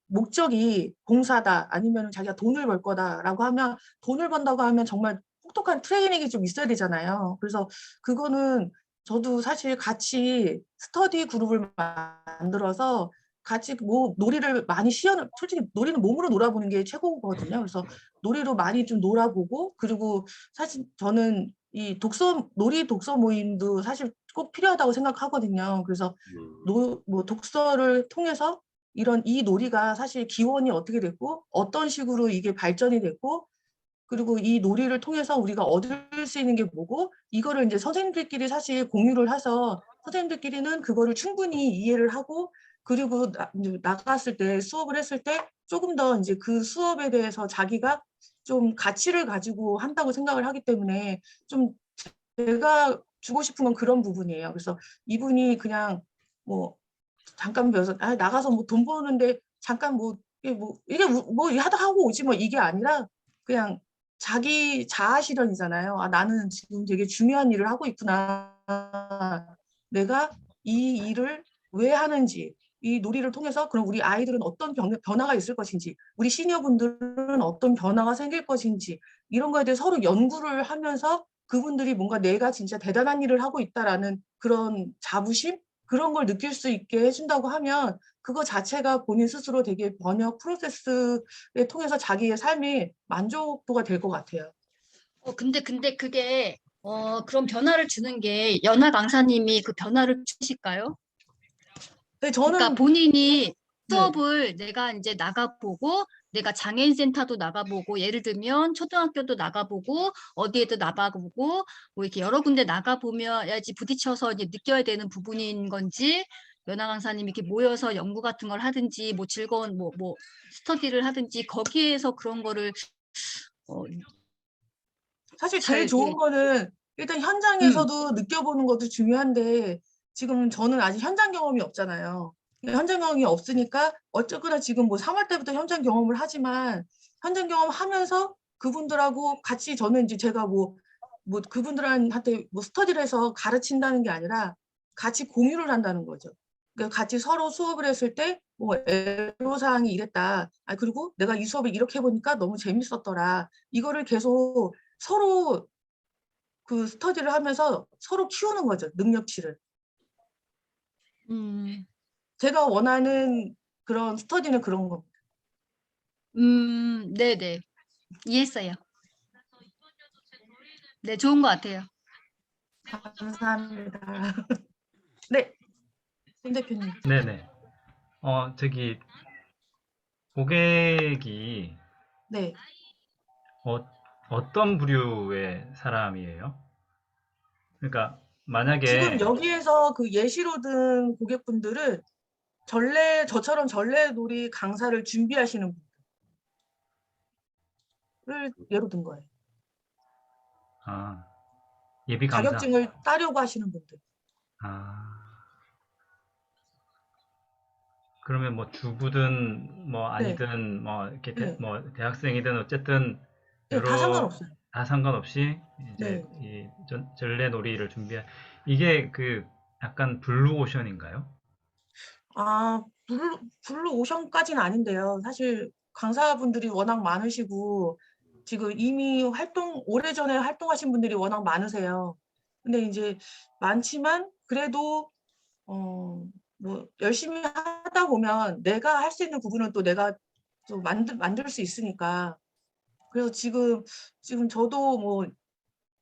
목적이 봉사다 아니면 자기가 돈을 벌 거다라고 하면 돈을 번다고 하면 정말 혹독한 트레이닝이 좀 있어야 되잖아요. 그래서 그거는 저도 사실 같이 스터디 그룹을 만들어서 같이 뭐 놀이를 많이 솔직히 놀이는 몸으로 놀아보는 게 최고거든요. 그래서 놀이로 많이 좀 놀아보고 그리고 사실 저는 이 놀이 독서 모임도 사실 꼭 필요하다고 생각하거든요. 그래서 뭐 독서를 통해서 이 놀이가 사실 기원이 어떻게 됐고 어떤 식으로 이게 발전이 됐고 그리고 이 놀이를 통해서 우리가 얻을 수 있는 게 뭐고 이거를 이제 선생님들끼리 사실 공유를 해서 선생님들끼리는 그거를 충분히 이해를 하고 그리고 이제 나갔을 때 수업을 했을 때 조금 더 이제 그 수업에 대해서 자기가 좀 가치를 가지고 한다고 생각을 하기 때문에 좀 제가 주고 싶은 건 그런 부분이에요. 그래서 이분이 그냥 뭐 잠깐 배워서 나가서 뭐 돈 버는데 잠깐 이게 하다 하고 오지 뭐 이게 아니라 그냥 자기 자아 실현이잖아요. 나는 지금 되게 중요한 일을 하고 있구나. 내가 이 일을 왜 하는지 이 놀이를 통해서 그럼 우리 아이들은 어떤 변화가 있을 것인지 우리 시니어분들은 어떤 변화가 생길 것인지 이런 거에 대해 서로 연구를 하면서 그분들이 뭔가 내가 진짜 대단한 일을 하고 있다라는 그런 자부심 그런 걸 느낄 수 있게 해준다고 하면 그거 자체가 본인 스스로 되게 번역 프로세스를 통해서 자기의 삶의 만족도가 될 것 같아요. 근데 그게 그런 변화를 주는 게 연하 강사님이 그 변화를 주실까요? 근데 저는 그러니까 본인이 네. 수업을 내가 이제 나가보고 내가 장애인 센터도 나가보고 예를 들면 초등학교도 나가보고 어디에도 나가보고 뭐 이렇게 여러 군데 나가보면야지 부딪혀서 이제 느껴야 되는 부분인 건지 연하 강사님이 이렇게 모여서 연구 같은 걸 하든지 뭐 즐거운 뭐 스터디를 하든지 거기에서 그런 거를 사실 제일 좋은 거는 일단 현장에서도 느껴보는 것도 중요한데 지금 저는 아직 현장 경험이 없잖아요. 현장 경험이 없으니까 어쨌거나 지금 뭐 3월 때부터 현장 경험을 하지만 현장 경험하면서 그분들하고 같이 저는 이제 제가 뭐 그분들한테 뭐 스터디를 해서 가르친다는 게 아니라 같이 공유를 한다는 거죠. 그러니까 같이 서로 수업을 했을 때 뭐 애로사항이 이랬다. 아 그리고 내가 이 수업을 이렇게 해 보니까 너무 재밌었더라. 이거를 계속 서로 그 스터디를 하면서 서로 키우는 거죠, 능력치를. 음, 제가 원하는 그런 스터디는 그런 겁니다. 네네. 이해했어요. 네, 좋은 것 같아요. 감사합니다. 네. 손 대표님. 네네. 저기 고객이 네. 어떤 부류의 사람이에요? 그러니까 지금 만약에 여기에서 그 예시로 든 고객분들은 저처럼 전래놀이 강사를 준비하시는 분들을 예로 든 거예요. 아, 예비 강사. 자격증을 따려고 하시는 분들. 아, 그러면 뭐 주부든 뭐 네. 아니든 뭐 이렇게 네. 뭐 대학생이든 어쨌든 네, 다 여러 상관없어요. 다 상관없이 이제 네. 이 전래놀이를 이게 그 약간 블루오션인가요? 아, 블루 오션까지는 아닌데요. 사실 강사분들이 워낙 많으시고 지금 이미 오래전에 활동하신 분들이 워낙 많으세요. 근데 이제 많지만 그래도 뭐 열심히 하다 보면 내가 할 수 있는 부분은 또 내가 또 만들 수 있으니까. 그래서 지금 저도 뭐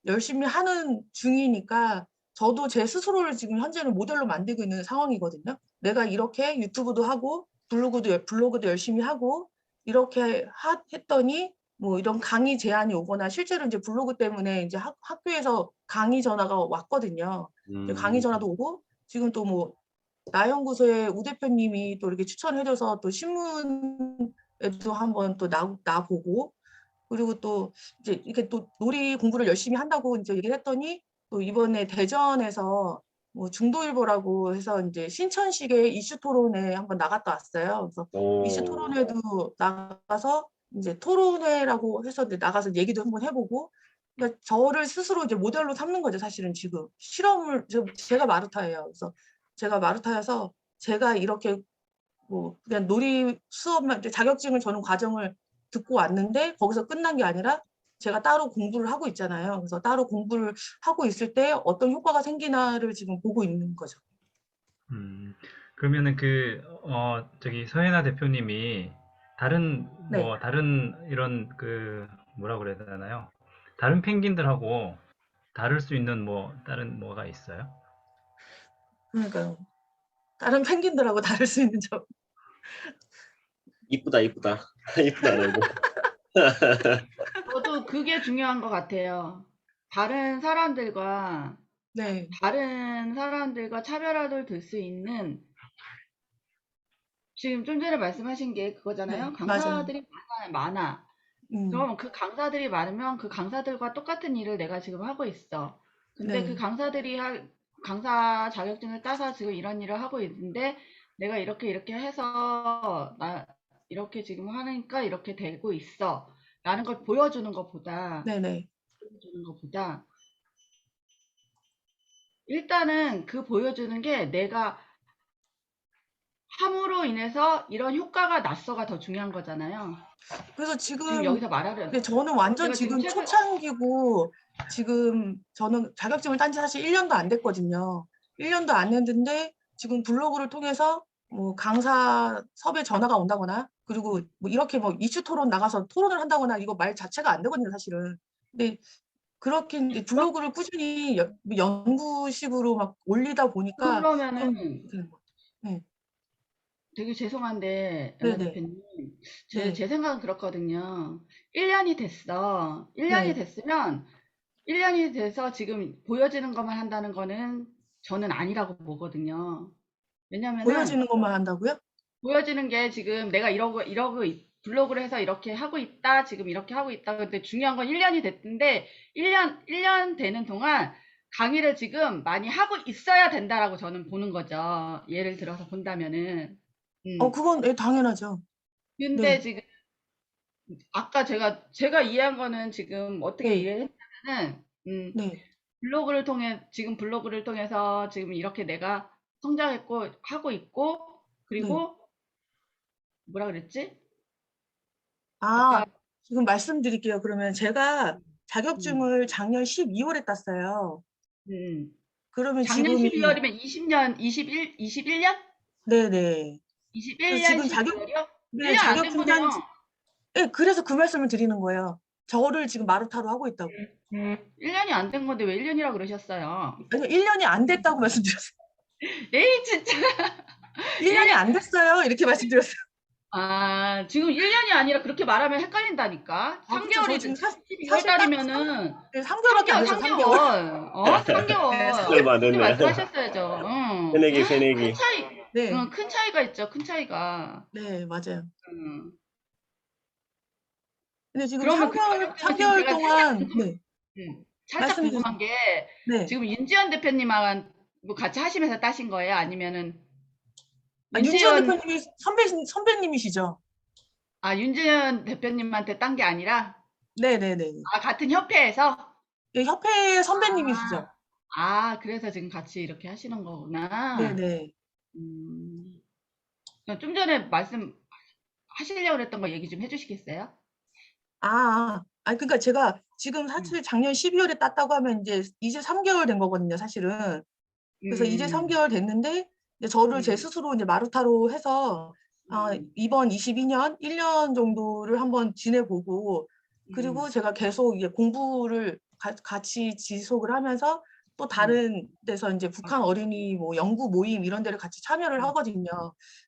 열심히 하는 중이니까 저도 제 스스로를 지금 현재는 모델로 만들고 있는 상황이거든요. 내가 이렇게 유튜브도 하고 블로그도 열심히 하고 이렇게 했더니 뭐 이런 강의 제안이 오거나 실제로 이제 블로그 때문에 이제 학교에서 강의 전화가 왔거든요. 이제 강의 전화도 오고 지금 또 뭐 나연구소의 우 대표님이 또 이렇게 추천해줘서 또 신문에도 한번 또 나보고 그리고 또 이제 이렇게 또 놀이 공부를 열심히 한다고 이제 얘기를 했더니 또 이번에 대전에서 뭐 중도일보라고 해서 이제 신천식의 이슈 토론회 한번 나갔다 왔어요. 그래서 이슈 오, 토론회도 나가서 이제 토론회라고 해서 이제 나가서 얘기도 한번 해보고 그러니까 저를 스스로 이제 모델로 삼는 거죠. 사실은 지금 제가 마루타예요. 그래서 제가 마루타여서 제가 이렇게 뭐 그냥 놀이 수업만 자격증을 저는 과정을 듣고 왔는데 거기서 끝난 게 아니라 제가 따로 공부를 하고 있잖아요. 그래서 따로 공부를 하고 있을 때 어떤 효과가 생기나를 지금 보고 있는 거죠. 그러면은 저기 서혜나 대표님이 다른 네. 다른 이런 뭐라 그래야 되나요? 다른 펭귄들하고 다를 수 있는 다른 뭐가 있어요? 그러니까요. 다른 펭귄들하고 다를 수 있는 점. 이쁘다, 이쁘다. 이쁘다, 너무. 저도 그게 중요한 것 같아요. 다른 사람들과 네. 차별화를 둘 수 있는 지금 좀 전에 말씀하신 게 그거잖아요. 네. 맞아요. 강사들이 많아. 음. 그럼 그 강사들이 많으면 그 강사들과 똑같은 일을 내가 지금 하고 있어. 근데 그 네. 강사들이 강사 자격증을 따서 지금 이런 일을 하고 있는데 내가 이렇게 해서 이렇게 지금 하니까 이렇게 되고 있어. 라는 걸 보여주는 것보다 네네. 일단은 그 보여주는 게 내가 함으로 인해서 이런 효과가 났어가 더 중요한 거잖아요. 그래서 지금 여기서 말하려는 근데 저는 완전 제가 지금 지금 책을 초창기고 지금 저는 자격증을 딴 지 사실 1년도 안 됐거든요. 1년도 안 됐는데 지금 블로그를 통해서 뭐 강사 섭외 전화가 온다거나 그리고 뭐 이렇게 뭐 이슈 토론 나가서 토론을 한다거나 이거 말 자체가 안 되거든요, 사실은. 근데 그렇게 이제 블로그를 꾸준히 연구식으로 막 올리다 보니까 좀 그러면은 되는 것 같아요. 네. 되게 죄송한데 연아 네네. 대표님 네. 제 생각은 그렇거든요. 1년이 됐어. 1년이 네. 됐으면 1년이 돼서 지금 보여지는 것만 한다는 거는 저는 아니라고 보거든요. 왜냐면은 보여지는 것만 한다고요? 보여지는 게 지금 내가 블로그를 해서 이렇게 하고 있다. 지금 이렇게 하고 있다. 근데 중요한 건 1년이 됐는데 1년 되는 동안 강의를 지금 많이 하고 있어야 된다라고 저는 보는 거죠. 예를 들어서 본다면은. 그건 예, 당연하죠. 근데 네. 지금 아까 제가 이해한 거는 지금 어떻게 네. 이해했냐면은 네. 블로그를 통해서 지금 이렇게 내가 성장했고 하고 있고 그리고 뭐라 그랬지? 아, 지금 말씀드릴게요. 그러면 제가 음. 자격증을 작년 12월에 땄어요. 그러면 작년 지금이 12월이면 20년 21년? 네네. 그래서 21년 지금 12월이요? 네, 1년 안 된 자격증 거네요. 네, 그래서 그 말씀을 드리는 거예요. 저를 지금 마루타로 하고 있다고. 1년이 안 된 건데 왜 1년이라고 그러셨어요? 아니, 1년이 안 됐다고 말씀드렸어요. 에이 진짜. 1년이 안 됐어요. 이렇게 말씀드렸어요. 아, 지금 1년이 아니라 그렇게 말하면 헷갈린다니까. 아, 그쵸. 저 3개월이 지금 12월 사실 딱 달이면은 네, 3개월밖에 안 됐어요. 3개월. 3개월. 어? 3개월. 얼마 안 그렇게 됐네. 말씀하셨어야죠. 응. 새내기, 큰 새내기. 차이, 네, 응, 큰 차이가 있죠. 큰 차이가. 네, 맞아요. 응. 근데 지금 그러면 그 3개월, 자격증은 지금 3개월 제가 동안 네, 살짝 말씀 궁금한 게 네. 지금 윤지연 대표님하고 뭐 같이 하시면서 따신 거예요? 아니면은 아, 윤지원 윤지연 대표님이 선배님이시죠? 윤지연 대표님한테 딴 게 아니라 네네네. 같은 협회에서? 예, 협회 선배님이시죠? 그래서 지금 같이 이렇게 하시는 거구나. 네네. 좀 전에 말씀하시려고 했던 거 얘기 좀 해주시겠어요? 그러니까 제가 지금 사실 작년 12월에 땄다고 하면 이제 3개월 된 거거든요, 사실은. 그래서 이제 3개월 됐는데 이제 저를 제 스스로 이제 마루타로 해서 이번 22년 1년 정도를 한번 지내보고 그리고 제가 계속 이제 공부를 같이 지속을 하면서 또 다른 데서 이제 북한 어린이 뭐 연구 모임 이런 데를 같이 참여를 하거든요.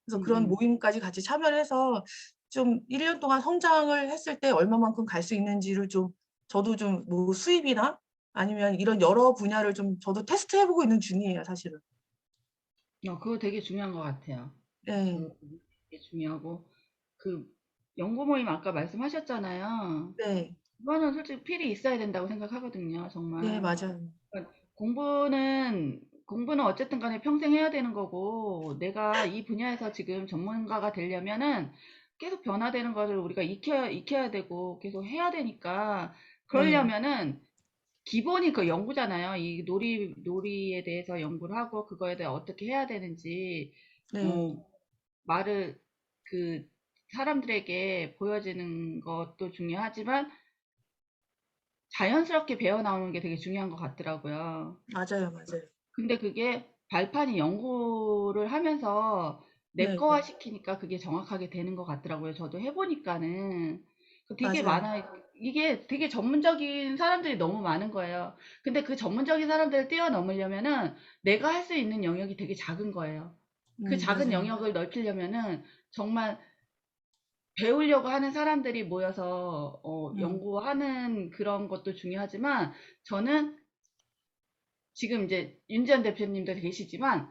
그래서 그런 모임까지 같이 참여를 해서 좀 1년 동안 성장을 했을 때 얼마만큼 갈 수 있는지를 좀 저도 좀 뭐 수입이나 아니면 이런 여러 분야를 좀 저도 테스트해보고 있는 중이에요, 사실은. 그거 되게 중요한 것 같아요. 네, 그거 되게 중요하고 그 연구 모임 아까 말씀하셨잖아요. 네, 그거는 솔직히 필히 있어야 된다고 생각하거든요, 네, 정말. 맞아요. 그러니까 공부는 어쨌든 간에 평생 해야 되는 거고, 내가 이 분야에서 지금 전문가가 되려면은 계속 변화되는 것을 우리가 익혀야 되고, 계속 해야 되니까, 네, 그러려면은 기본이 그 연구잖아요. 이 놀이에 대해서 연구를 하고, 그거에 대해 어떻게 해야 되는지, 네, 어, 말을, 그, 사람들에게 보여지는 것도 중요하지만, 자연스럽게 배워 나오는 게 되게 중요한 것 같더라고요. 맞아요, 맞아요. 근데 그게 발판이 연구를 하면서 네, 내거화 시키니까 그게 정확하게 되는 것 같더라고요. 저도 해보니까는. 되게 맞아요. 많아요. 이게 되게 전문적인 사람들이 너무 많은 거예요. 근데 그 전문적인 사람들을 뛰어넘으려면은 내가 할 수 있는 영역이 되게 작은 거예요. 그 작은 맞아요. 영역을 넓히려면은 정말 배우려고 하는 사람들이 모여서 연구하는 그런 것도 중요하지만 저는 지금 이제 윤지연 대표님도 계시지만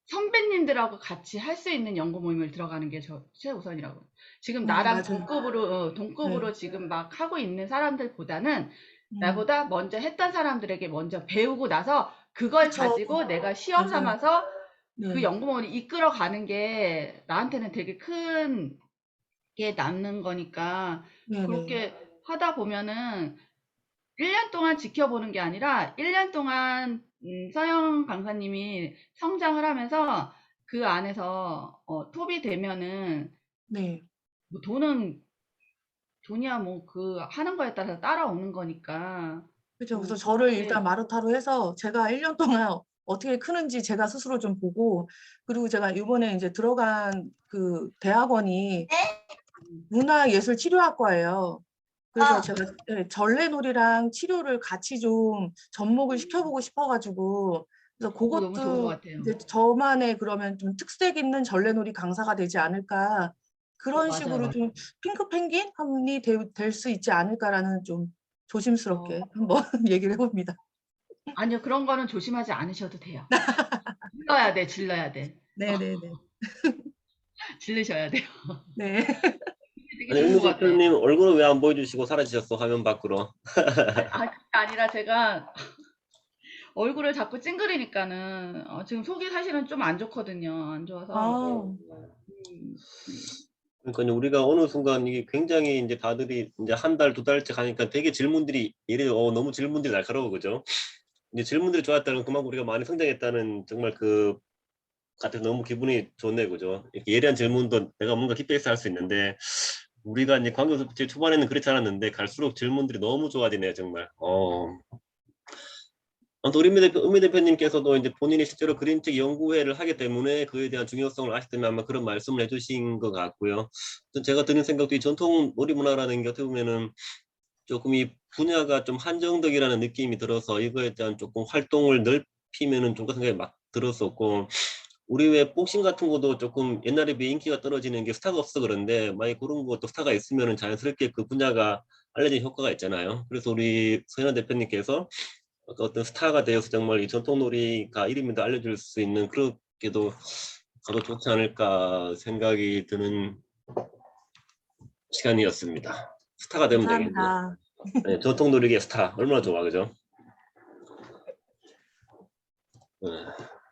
선배님들하고 같이 할 수 있는 연구 모임을 들어가는 게 최우선이라고. 지금 나랑 맞아요. 동급으로 네, 지금 막 하고 있는 사람들보다는 음, 나보다 먼저 했던 사람들에게 먼저 배우고 나서 그걸 그쵸. 가지고 내가 시험 맞아요. 삼아서 그 네, 연구 모임을 이끌어가는 게 나한테는 되게 큰 게 남는 거니까 네, 네, 그렇게 하다 보면은 1년 동안 지켜보는 게 아니라 1년 동안 서영 강사님이 성장을 하면서 그 안에서 톱이 되면은 네. 뭐 돈이야 뭐 그 하는 거에 따라서 따라오는 거니까 그죠. 그래서 저를 그렇게 일단 마루타로 해서 제가 1년 동안 어떻게 크는지 제가 스스로 좀 보고 그리고 제가 이번에 이제 들어간 그 대학원이 문화예술치료학과예요. 그래서 제가 전래놀이랑 치료를 같이 좀 접목을 시켜보고 싶어가지고 그래서 그거 너무 좋은 것 그것도 같아요. 이제 저만의 그러면 좀 특색 있는 전래놀이 강사가 되지 않을까 그런 맞아요, 식으로 맞아요. 좀 핑크 펭귄 한이 될 수 있지 않을까라는 좀 어, 조심스럽게 한번 얘기를 해봅니다. 아니요, 그런 거는 조심하지 않으셔도 돼요. 질러야 돼. 네네네. 질르셔야 돼요. 네. 되게 아니, 좋은 은미 것 같아요. 대표님 얼굴은 왜 안 보여주시고 사라지셨어, 화면 밖으로? 그게 아니라 제가 얼굴을 자꾸 찡그리니까는 지금 속이 사실은 좀 안 좋거든요. 안 좋아서. 아, 음, 그러니까 우리가 어느 순간 이게 굉장히 이제 다들이 이제 한 달, 두 달째 가니까 되게 질문들이 예를 들어 너무 질문들이 날카로워, 그죠? 이제 질문들이 좋았다는 그만큼 우리가 많이 성장했다는 정말 그 같아서 너무 기분이 좋네, 그죠? 이렇게 예리한 질문도 내가 뭔가 킥베이스 할 수 있는데, 우리가 이제 광교수 제일 초반에는 그렇지 않았는데, 갈수록 질문들이 너무 좋아지네요, 정말. 아무튼 은미 대표님께서도 이제 본인이 실제로 그림책 연구회를 하기 때문에 그에 대한 중요성을 아시기 때문에 아마 그런 말씀을 해주신 것 같고요. 제가 드는 생각도 이 전통 놀이문화라는 게 어떻게 보면은 조금 이 분야가 좀 한정적이라는 느낌이 들어서 이거에 대한 조금 활동을 넓히면은 좋을 생각이 막 들었었고, 우리 왜 복싱 같은 것도 조금 옛날에 비해 인기가 떨어지는 게 스타가 없어 그런데 만약 그런 것도 스타가 있으면은 자연스럽게 그 분야가 알려진 효과가 있잖아요. 그래서 우리 서현아 대표님께서 어떤 스타가 되어서 정말 이 전통놀이가 이름이 더 알려질 수 있는 그렇게도 가도 좋지 않을까 생각이 드는 시간이었습니다. 스타가 되면 되겠네요. 감사합니다. 네, 전통놀이계 스타 얼마나 좋아, 그죠? 네,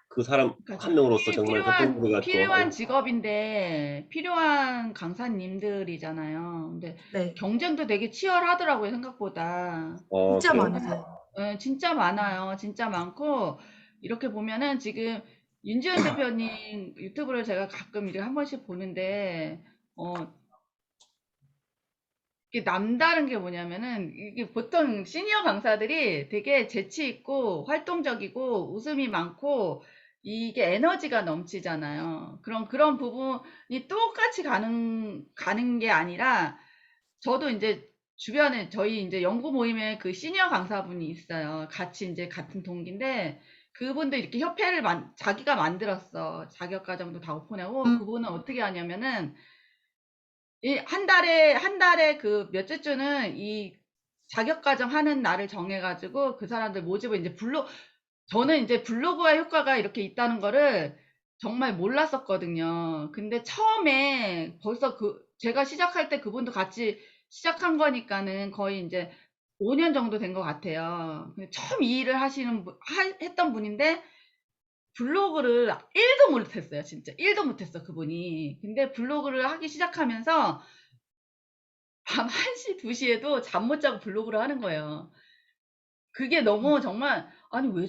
그 사람 그러니까 한 명으로서 정말 전통놀이가 또 필요한 직업인데 필요한 강사님들이잖아요. 근데 네, 경쟁도 되게 치열하더라고요, 생각보다. 진짜 그래요? 많으세요. 진짜 많아요. 진짜 많고 이렇게 보면은 지금 윤지원 대표님 유튜브를 제가 가끔 이렇게 한 번씩 보는데 어, 이게 남다른 게 뭐냐면은 이게 보통 시니어 강사들이 되게 재치 있고 활동적이고 웃음이 많고 이게 에너지가 넘치잖아요. 그런 부분이 똑같이 가는 게 아니라 저도 이제 주변에 저희 이제 연구 모임에 그 시니어 강사분이 있어요. 같이 이제 같은 동기인데 그분도 이렇게 협회를 자기가 만들었어. 자격과정도 다 오픈하고 그분은 어떻게 하냐면은 한 달에 그 몇째 주는 이 자격과정 하는 날을 정해가지고 그 사람들 모집을 이제 저는 이제 블로그와 효과가 이렇게 있다는 거를 정말 몰랐었거든요. 근데 처음에 벌써 제가 시작할 때 그분도 같이 시작한 거니까는 거의 이제 5년 정도 된 것 같아요. 근데 처음 이 일을 했던 분인데 블로그를 1도 못했어요. 진짜 1도 못했어, 그분이. 근데 블로그를 하기 시작하면서 밤 1시, 2시에도 잠 못 자고 블로그를 하는 거예요. 그게 너무 정말, 아니, 왜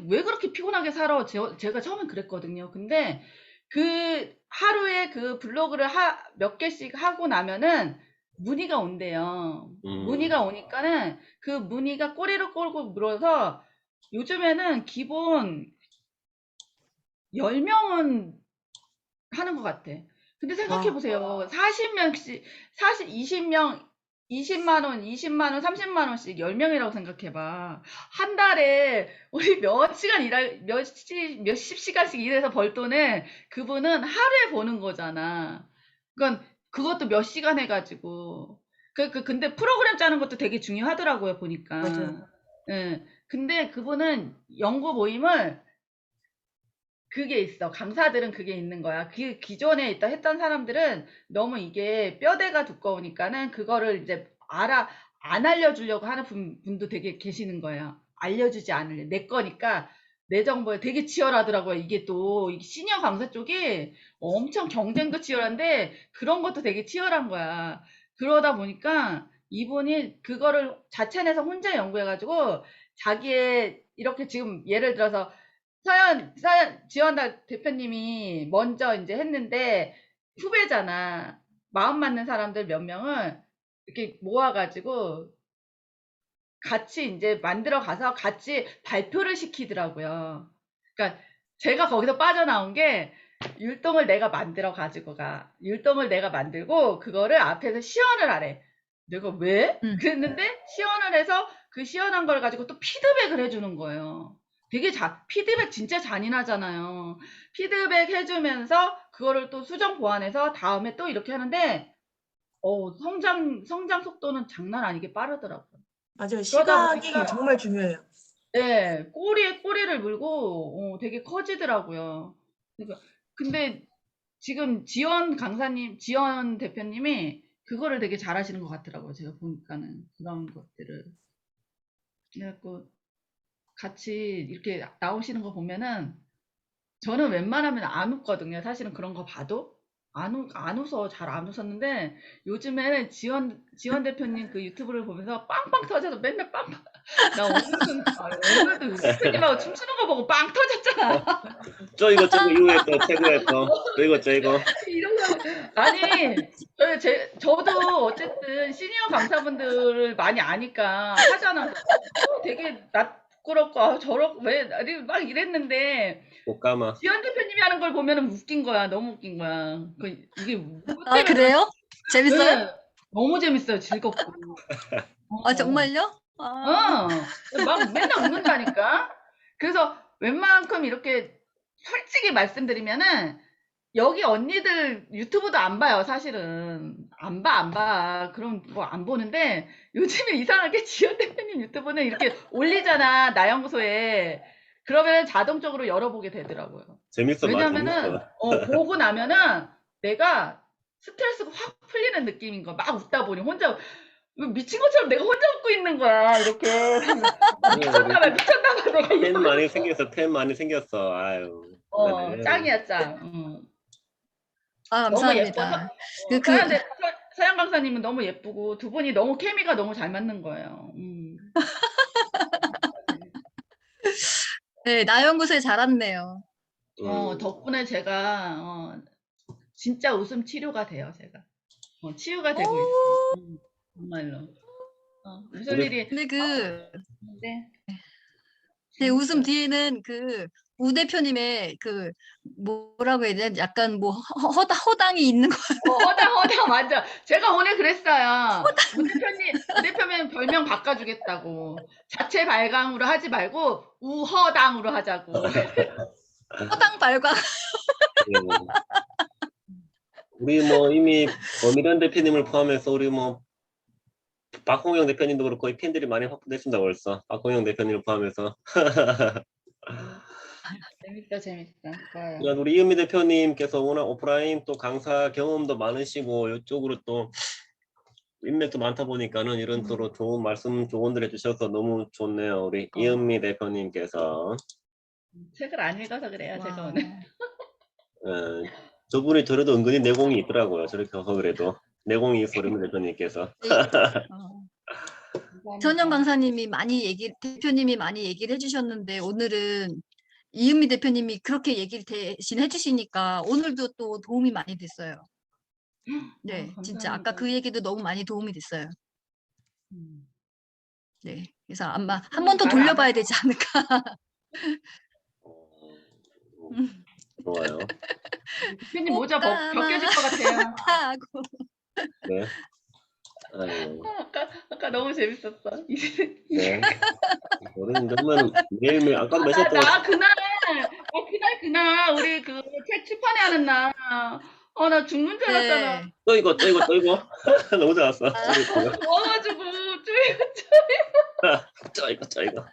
왜 그렇게 피곤하게 살아? 제가 처음엔 그랬거든요. 근데 하루에 그 블로그를 몇 개씩 하고 나면은 문의가 온대요. 문의가 오니까는 그 문의가 꼬리를 끌고 물어서 요즘에는 기본 10명은 하는 것 같아. 근데 생각해 와, 보세요. 40명씩, 20명, 20만 원, 20만 원, 30만 원씩 10명이라고 생각해 봐. 한 달에 우리 몇십 시간씩 일해서 벌 돈을 그분은 하루에 버는 거잖아. 그건 그것도 몇 시간 해가지고. 근데 프로그램 짜는 것도 되게 중요하더라고요, 보니까. 맞아요. 예. 근데 그분은 연구 모임을 그게 있어. 강사들은 그게 있는 거야. 기존에 했던 사람들은 너무 이게 뼈대가 두꺼우니까는 그거를 이제 안 알려주려고 하는 분도 되게 계시는 거예요. 알려주지 않을래. 내 거니까 내 정보에 되게 치열하더라고요. 이게 또 시니어 강사 쪽이 엄청 경쟁도 치열한데 그런 것도 되게 치열한 거야. 그러다 보니까 이분이 그거를 자체내서 혼자 연구해가지고 자기의 이렇게 지금 예를 들어서 지원 대표님이 먼저 이제 했는데 후배잖아. 마음 맞는 사람들 몇 명을 이렇게 모아가지고 같이 이제 만들어 가서 같이 발표를 시키더라고요. 그러니까 제가 거기서 빠져나온 게 율동을 내가 만들어 가지고 가. 율동을 내가 만들고 그거를 앞에서 시연을 하래. 내가 왜? 그랬는데 시연을 해서 그 시연한 걸 가지고 또 피드백을 해주는 거예요. 피드백 진짜 잔인하잖아요. 피드백 해주면서 그거를 또 수정 보완해서 다음에 또 이렇게 하는데, 성장 속도는 장난 아니게 빠르더라고요. 맞아요. 그러다 시각이 보니까, 정말 중요해요. 예, 꼬리에 꼬리를 물고, 되게 커지더라고요. 근데 지금 지원 대표님이 그거를 되게 잘하시는 것 같더라고요. 제가 보니까는 그런 것들을. 그래갖고 같이 이렇게 나오시는 거 보면은 저는 웬만하면 안 웃거든요. 사실은 그런 거 봐도 안 웃어. 잘 안 웃었는데 요즘에는 지원 대표님 그 유튜브를 보면서 빵빵 터져서 맨날 빵빵. 나 오늘도 대표님하고 춤추는 거 보고 빵 터졌잖아. 저이거 이후에 또 최고의 또 저이거 이런 거 아니 저도 어쨌든 시니어 강사분들을 많이 아니까 하잖아. 되게 낯부끄럽고 저렇고 왜 막 이랬는데 꽃가마. 지원 대표님이 하는 걸 보면은 웃긴 거야. 너무 웃긴 거야. 이게 뭐 아, 때문에 그래요? 재밌어요? 네, 너무 재밌어요. 즐겁고. 아, 정말요? 아, 막 맨날 웃는다니까. 그래서 웬만큼 이렇게 솔직히 말씀드리면은 여기 언니들 유튜브도 안 봐요, 사실은. 안 봐. 그럼 뭐 안 보는데 요즘에 이상하게 지연 대표님 유튜브는 이렇게 올리잖아, 나연구소에. 그러면 자동적으로 열어보게 되더라고요. 재밌어, 왜냐면은 재밌어. 보고 나면은 내가 스트레스가 확 풀리는 느낌인 거야. 막 웃다 보니 혼자 미친 것처럼 내가 혼자 웃고 있는 거야. 이렇게 미쳤나 봐, 내가 팬 이러고 많이 있어. 생겼어, 팬 많이 생겼어. 아유. 네. 짱이야, 짱. 아, 너무 예뻐서 감사합니다. 그, 서양 강사님은 너무 예쁘고 두 분이 너무 케미가 너무 잘 맞는 거예요. 네, 나연구소에 잘 왔네요. 덕분에 제가 진짜 웃음 치료가 돼요, 제가. 치유가 되고 있어. 정말로. 무슨 우리 일이 근데 네. 제 웃음 재밌어요. 뒤에는 우 대표님의 뭐라고 해야 되나? 약간 뭐 허당이 있는 거. 허당 맞아. 제가 오늘 그랬어요. 우 대표님 별명 바꿔주겠다고. 자체 발광으로 하지 말고 우허당으로 하자고. 허당 발광. 우리 뭐 이미 범일현 대표님을 포함해서 우리 뭐 박홍영 대표님도 그렇고 거의 팬들이 많이 확보됐습니다 벌써. 박홍영 대표님을 포함해서. 재밌다. 좋아요. 그러니까 우리 이은미 대표님께서 워낙 오프라인 또 강사 경험도 많으시고 이쪽으로 또 인맥도 많다 보니까는 이런 또 좋은 말씀 조언들 해주셔서 너무 좋네요. 우리 이은미 대표님께서. 책을 안 읽어서 그래요, 제가 와. 오늘. 저분이 저래도 은근히 내공이 있더라고요. 저렇게 해서 그래도 내공이 있어 우리 대표님께서. 전영 강사님이 대표님이 많이 얘기를 해주셨는데 오늘은 이은미 대표님이 그렇게 얘기를 대신 해주시니까 오늘도 또 도움이 많이 됐어요. 네, 진짜 아까 그 얘기도 너무 많이 도움이 됐어요. 네, 그래서 아마 한 번 더 돌려봐야 되지 않을까. 좋아요. 대표님 모자 꽃가마 벗겨질 것 같아요. 타고. 네. 아유. 아까 너무 재밌었어. 네. 우리는 정말 매일매일 아까도 마셨던 나 그날 우리 그 책 출판회 하는 날, 나 죽는 줄 알았잖아. 네. 또 이거 너무 좋았어. 좋아가지고 저 이거.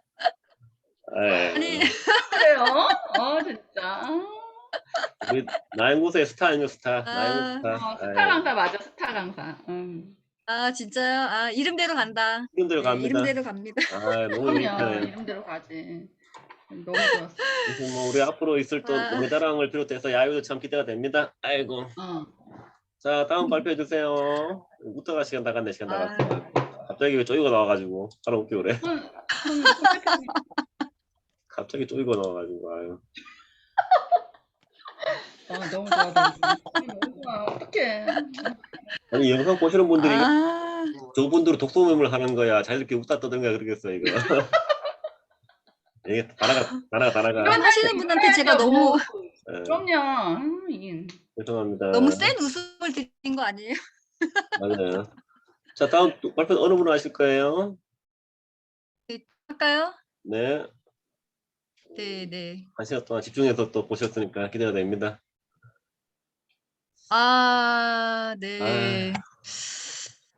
아니 그래요? 진짜. 우리 나연구소의 스타 아니요 스타. 아. 나연구 스타. 스타 강사 맞아, 스타 강사. 아 진짜요? 아 이름대로 간다. 이름대로 네, 갑니다. 이름대로 갑니다. 너무 그럼요, 유익하네요. 이름대로 가지. 너무 좋았어. 그래서 뭐 우리 앞으로 있을 또 아. 노래자랑을 비롯해서 야유도 참 기대가 됩니다. 아이고. 자 다음 발표해 주세요. 웃다가 시간 다 갔네. 시간 다 갔어. 갑자기 왜 쪼이고 나와가지고 바로 웃겨 그래. 갑자기 쪼이고 나와가지고 아유. 너무 좋아. 너무 좋아. 어떡해. 아니 영상 보시는 분들이 아, 저분들은 독소매물 하는 거야. 자유롭게 웃다 떠든가 그러겠어 이거. 이게 다나가. 이런 하시는 분한테 제가 너무 예, 그럼요. 죄송합니다. 너무 센 웃음을 드린 거 아니에요? 맞아요. 자 다음 발표 어느 분 하실 거예요? 할까요? 네. 네, 네. 한 시간 동안 집중해서 또 보셨으니까 기대가 됩니다. 아, 네.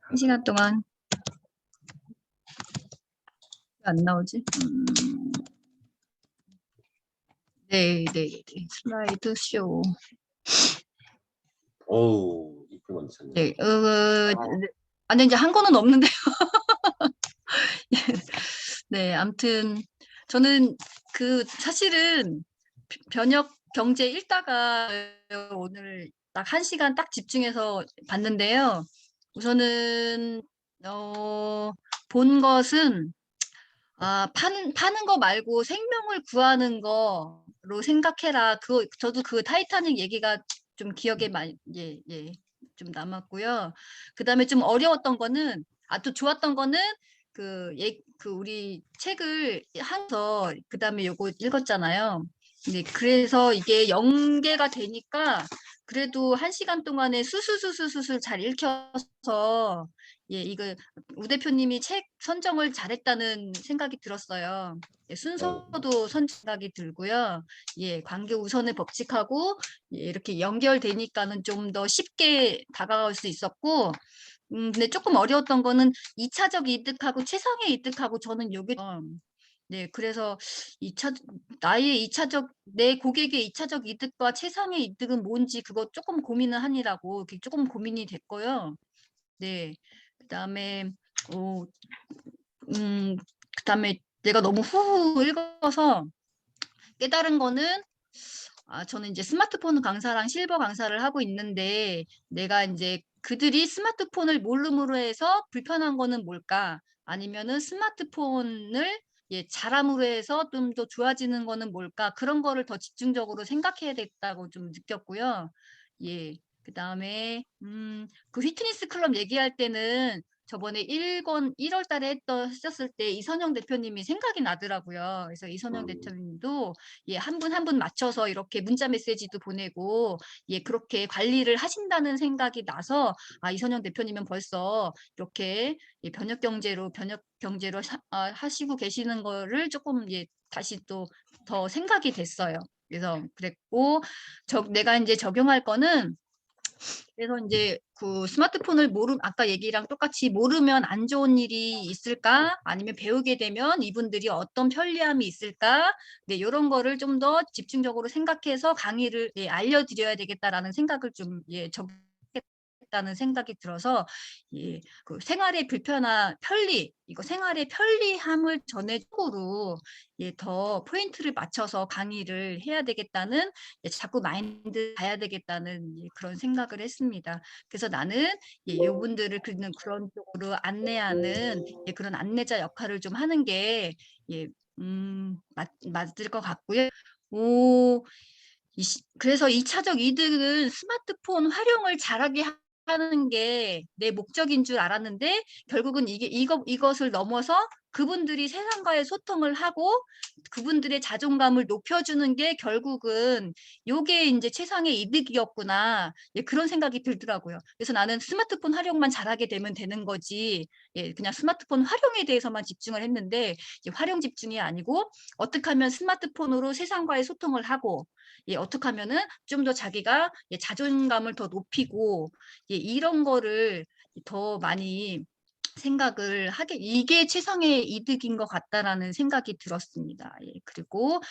한 시간 동안 왜 안 나오지? 네, 네, 네. 슬라이드 쇼. 어우 이쁜 만드셨네. 네, 아니 이제 한 거는 없는데요. 네, 아무튼 저는 사실은 변혁 경제 읽다가 오늘 딱 1시간 딱 집중해서 봤는데요. 우선은 본 것은 파는 거 말고 생명을 구하는 거로 생각해라. 저도 그 타이타닉 얘기가 좀 기억에 많이, 좀 남았고요. 그 다음에 좀 어려웠던 거는, 또 좋았던 거는, 우리 책을 하면서, 그 다음에 요거 읽었잖아요. 네, 그래서 이게 연계가 되니까, 그래도 1시간 동안에 수수수수수술 잘 읽혀서, 이거 우 대표님이 책 선정을 잘했다는 생각이 들었어요. 순서도 생각이 들고요. 관계 우선의 법칙하고 이렇게 연결되니까는 좀 더 쉽게 다가갈 수 있었고, 근데 조금 어려웠던 거는 2차적 이득하고 최상의 이득하고 저는 요게 네, 그래서 내 고객의 2차적 이득과 최상의 이득은 뭔지 그거 조금 고민을 하느라고 조금 고민이 됐고요. 네. 그다음에 그다음에 내가 너무 후후 읽어서 깨달은 거는 저는 이제 스마트폰 강사랑 실버 강사를 하고 있는데 내가 이제 그들이 스마트폰을 모름으로 해서 불편한 거는 뭘까? 아니면은 스마트폰을 잘함으로 해서 좀 더 좋아지는 거는 뭘까? 그런 거를 더 집중적으로 생각해야 되겠다고 좀 느꼈고요. 그다음에 그 휘트니스 클럽 얘기할 때는 저번에 1월 달에 했었을 때 이선영 대표님이 생각이 나더라고요. 그래서 이선영 대표님도 한 분 한 분 맞춰서 이렇게 문자 메시지도 보내고 그렇게 관리를 하신다는 생각이 나서 이선영 대표님은 벌써 이렇게 번역 경제로 하시고 계시는 거를 조금 다시 또 더 생각이 됐어요. 그래서 그랬고 내가 이제 적용할 거는 그래서 이제 그 스마트폰을 아까 얘기랑 똑같이 모르면 안 좋은 일이 있을까? 아니면 배우게 되면 이분들이 어떤 편리함이 있을까? 네, 이런 거를 좀 더 집중적으로 생각해서 강의를 알려드려야 되겠다라는 생각을 좀 적겠다는 생각이 들어서 그 생활의 생활의 편리함을 전해적으로 더 포인트를 맞춰서 강의를 해야 되겠다는 자꾸 마인드 가야 되겠다는 그런 생각을 했습니다. 그래서 나는 이분들을 그런 쪽으로 안내하는 그런 안내자 역할을 좀 하는 게 맞을 것 같고요. 그래서 2차적 이득은 스마트폰 활용을 잘하게 하는 게 내 목적인 줄 알았는데 결국은 이것을 넘어서 그분들이 세상과의 소통을 하고 그분들의 자존감을 높여주는 게 결국은 요게 이제 최상의 이득이었구나. 그런 생각이 들더라고요. 그래서 나는 스마트폰 활용만 잘하게 되면 되는 거지. 그냥 스마트폰 활용에 대해서만 집중을 했는데 활용 집중이 아니고 어떻게 하면 스마트폰으로 세상과의 소통을 하고 어떻게 하면은 좀 더 자기가 자존감을 더 높이고 이런 거를 더 많이 생각을 이게 최상의 이득인 것 같다라는 생각이 들었습니다. 그리고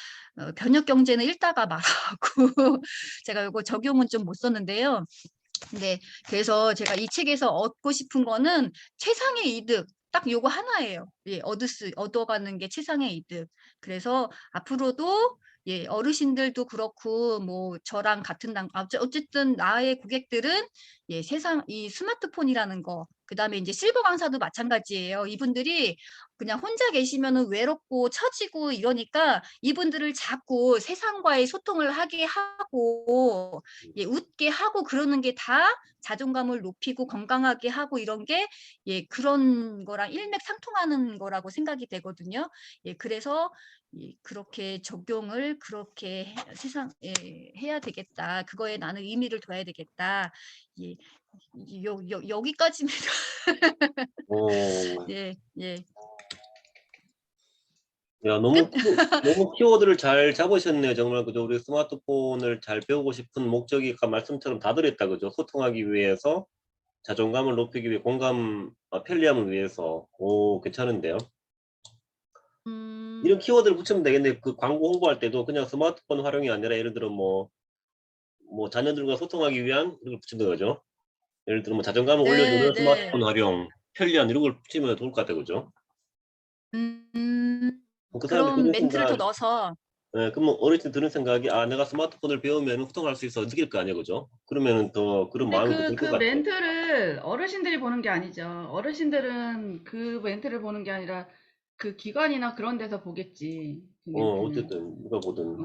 번역 경제는 읽다가 말하고 제가 이거 적용은 좀 못 썼는데요. 네, 그래서 제가 이 책에서 얻고 싶은 거는 최상의 이득. 딱 요거 하나예요. 얻어가는 게 최상의 이득. 그래서 앞으로도 어르신들도 그렇고 뭐 저랑 같은 어쨌든 나의 고객들은 이 스마트폰이라는 거, 그다음에 이제 실버 강사도 마찬가지예요. 이분들이 그냥 혼자 계시면은 외롭고 처지고 이러니까 이분들을 자꾸 세상과의 소통을 하게 하고 웃게 하고 그러는 게 다 자존감을 높이고 건강하게 하고 이런 게 그런 거랑 일맥상통하는 거라고 생각이 되거든요. 그래서 그렇게 적용을 그렇게 해야 되겠다. 그거에 나는 의미를 둬야 되겠다. 여기까지입니다. 오, 예. 야, 너무 키워드를 잘 잡으셨네요. 정말 그죠? 우리 스마트폰을 잘 배우고 싶은 목적이 아까 말씀처럼 다 들었다 그죠? 소통하기 위해서, 자존감을 높이기 위해, 편리함을 위해서. 오, 괜찮은데요? 이런 키워드를 붙이면 되겠네요. 그 광고 홍보할 때도 그냥 스마트폰 활용이 아니라 예를 들어 뭐 자녀들과 소통하기 위한 이런 걸 붙이는 거죠. 예를 들어 뭐 자존감을 올려주는 네. 스마트폰 활용, 편리한 이런 걸 붙이면 좋을 것 같아요. 그죠? 그 사람들이 그런 그런 멘트를 더 순간, 넣어서 예, 그러면 어르신 드는 생각이 아 내가 스마트폰을 배우면 후통할 수 있어 느낄 거 아니에요, 그죠? 그러면은 더 그런 근데 마음이 들 그 것 같아요. 멘트를 어르신들이 보는 게 아니죠. 어르신들은 그 멘트를 보는 게 아니라 그 기관이나 그런 데서 보겠지. 그 멘트는. 어쨌든 누가 보든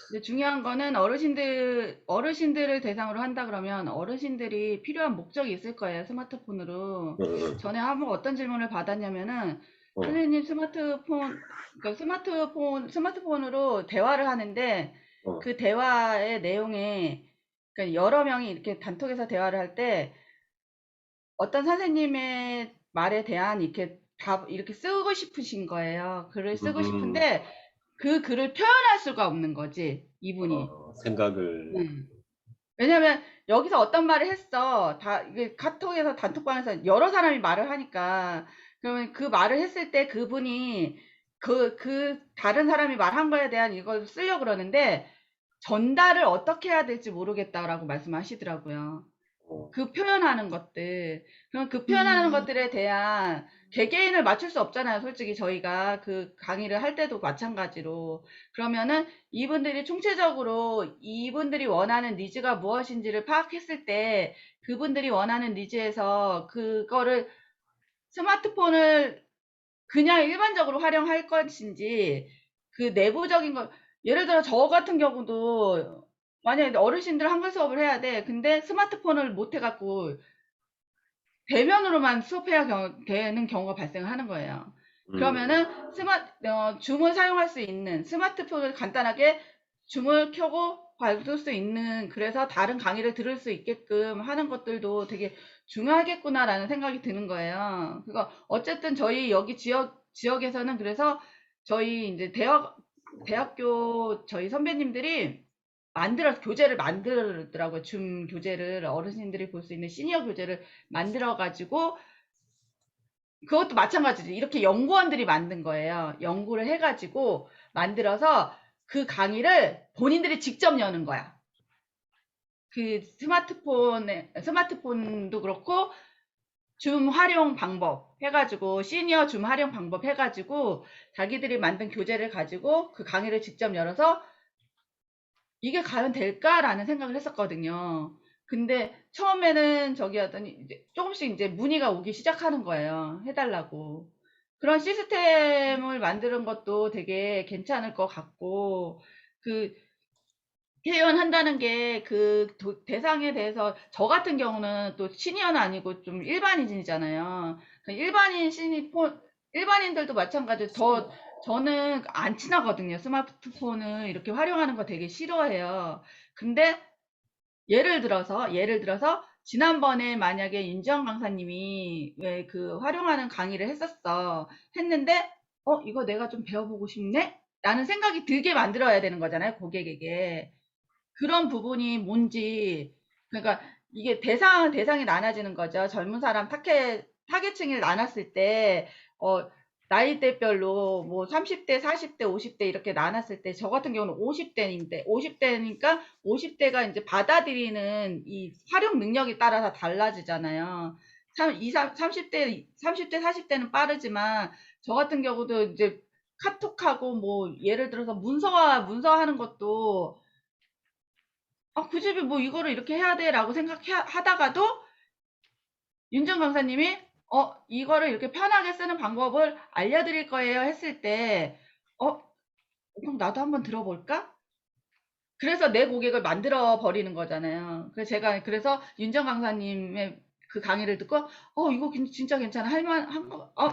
근데 중요한 거는 어르신들을 대상으로 한다 그러면 어르신들이 필요한 목적이 있을 거예요, 스마트폰으로. 전에 한번 어떤 질문을 받았냐면은, 선생님 그러니까 스마트폰으로 대화를 하는데, 그 대화의 내용에, 그러니까 여러 명이 이렇게 단톡에서 대화를 할 때, 어떤 선생님의 말에 대한 이렇게 쓰고 싶으신 거예요. 글을 쓰고 싶은데, 그 글을 표현할 수가 없는 거지, 이분이. 생각을 왜냐면 여기서 어떤 말을 했어. 이게 카톡에서 단톡방에서 여러 사람이 말을 하니까 그러면 그 말을 했을 때 그분이 그 다른 사람이 말한 거에 대한 이걸 쓰려고 그러는데 전달을 어떻게 해야 될지 모르겠다라고 말씀하시더라고요. 그 표현하는 것들. 그럼 그 표현하는 것들에 대한 개개인을 맞출 수 없잖아요. 솔직히 저희가 그 강의를 할 때도 마찬가지로. 그러면은 이분들이 총체적으로 이분들이 원하는 니즈가 무엇인지를 파악했을 때 그분들이 원하는 니즈에서 그거를 스마트폰을 그냥 일반적으로 활용할 것인지 그 내부적인 거 예를 들어 저 같은 경우도 만약에 어르신들 한글 수업을 해야 돼. 근데 스마트폰을 못 해갖고 대면으로만 수업해야 되는 경우가 발생하는 거예요. 그러면은 줌을 사용할 수 있는 스마트폰을 간단하게 줌을 켜고 받을 수 있는 그래서 다른 강의를 들을 수 있게끔 하는 것들도 되게 중요하겠구나라는 생각이 드는 거예요. 그거 어쨌든 저희 여기 지역에서는 그래서 저희 이제 대학교 저희 선배님들이 교재를 만들더라고요. 줌 교재를 어르신들이 볼 수 있는 시니어 교재를 만들어가지고 그것도 마찬가지죠. 이렇게 연구원들이 만든 거예요. 연구를 해가지고 만들어서 그 강의를 본인들이 직접 여는 거야. 그 스마트폰도 그렇고 줌 활용 방법 해가지고 시니어 줌 활용 방법 해가지고 자기들이 만든 교재를 가지고 그 강의를 직접 열어서 이게 과연 될까라는 생각을 했었거든요. 근데 처음에는 저기 하더니 이제 조금씩 이제 문의가 오기 시작하는 거예요. 해달라고. 그런 시스템을 만드는 것도 되게 괜찮을 것 같고, 그 회원한다는 게 그 대상에 대해서 저 같은 경우는 또 시니어는 아니고 좀 일반인이잖아요. 일반인들도 마찬가지로 저는 안 친하거든요. 스마트폰을 이렇게 활용하는 거 되게 싫어해요. 근데 예를 들어서 지난번에 만약에 윤지영 강사님이 왜 그 활용하는 강의를 했는데 이거 내가 좀 배워보고 싶네? 라는 생각이 들게 만들어야 되는 거잖아요. 고객에게. 그런 부분이 뭔지 그러니까 이게 대상이 나눠지는 거죠. 젊은 사람 타겟층을 나눴을 때 나이대별로 뭐 30대, 40대, 50대 이렇게 나눴을 때 저 같은 경우는 50대니까 50대가 이제 받아들이는 이 활용 능력에 따라서 달라지잖아요. 30대, 40대는 빠르지만 저 같은 경우도 이제 카톡하고 뭐 예를 들어서 문서하는 것도 그 집이 뭐 이거를 이렇게 해야 돼 라고 생각하다가도 윤정 강사님이 이거를 이렇게 편하게 쓰는 방법을 알려드릴 거예요 했을 때 그럼 나도 한번 들어볼까? 그래서 내 고객을 만들어 버리는 거잖아요. 그래서 윤정 강사님의 그 강의를 듣고 이거 진짜 괜찮아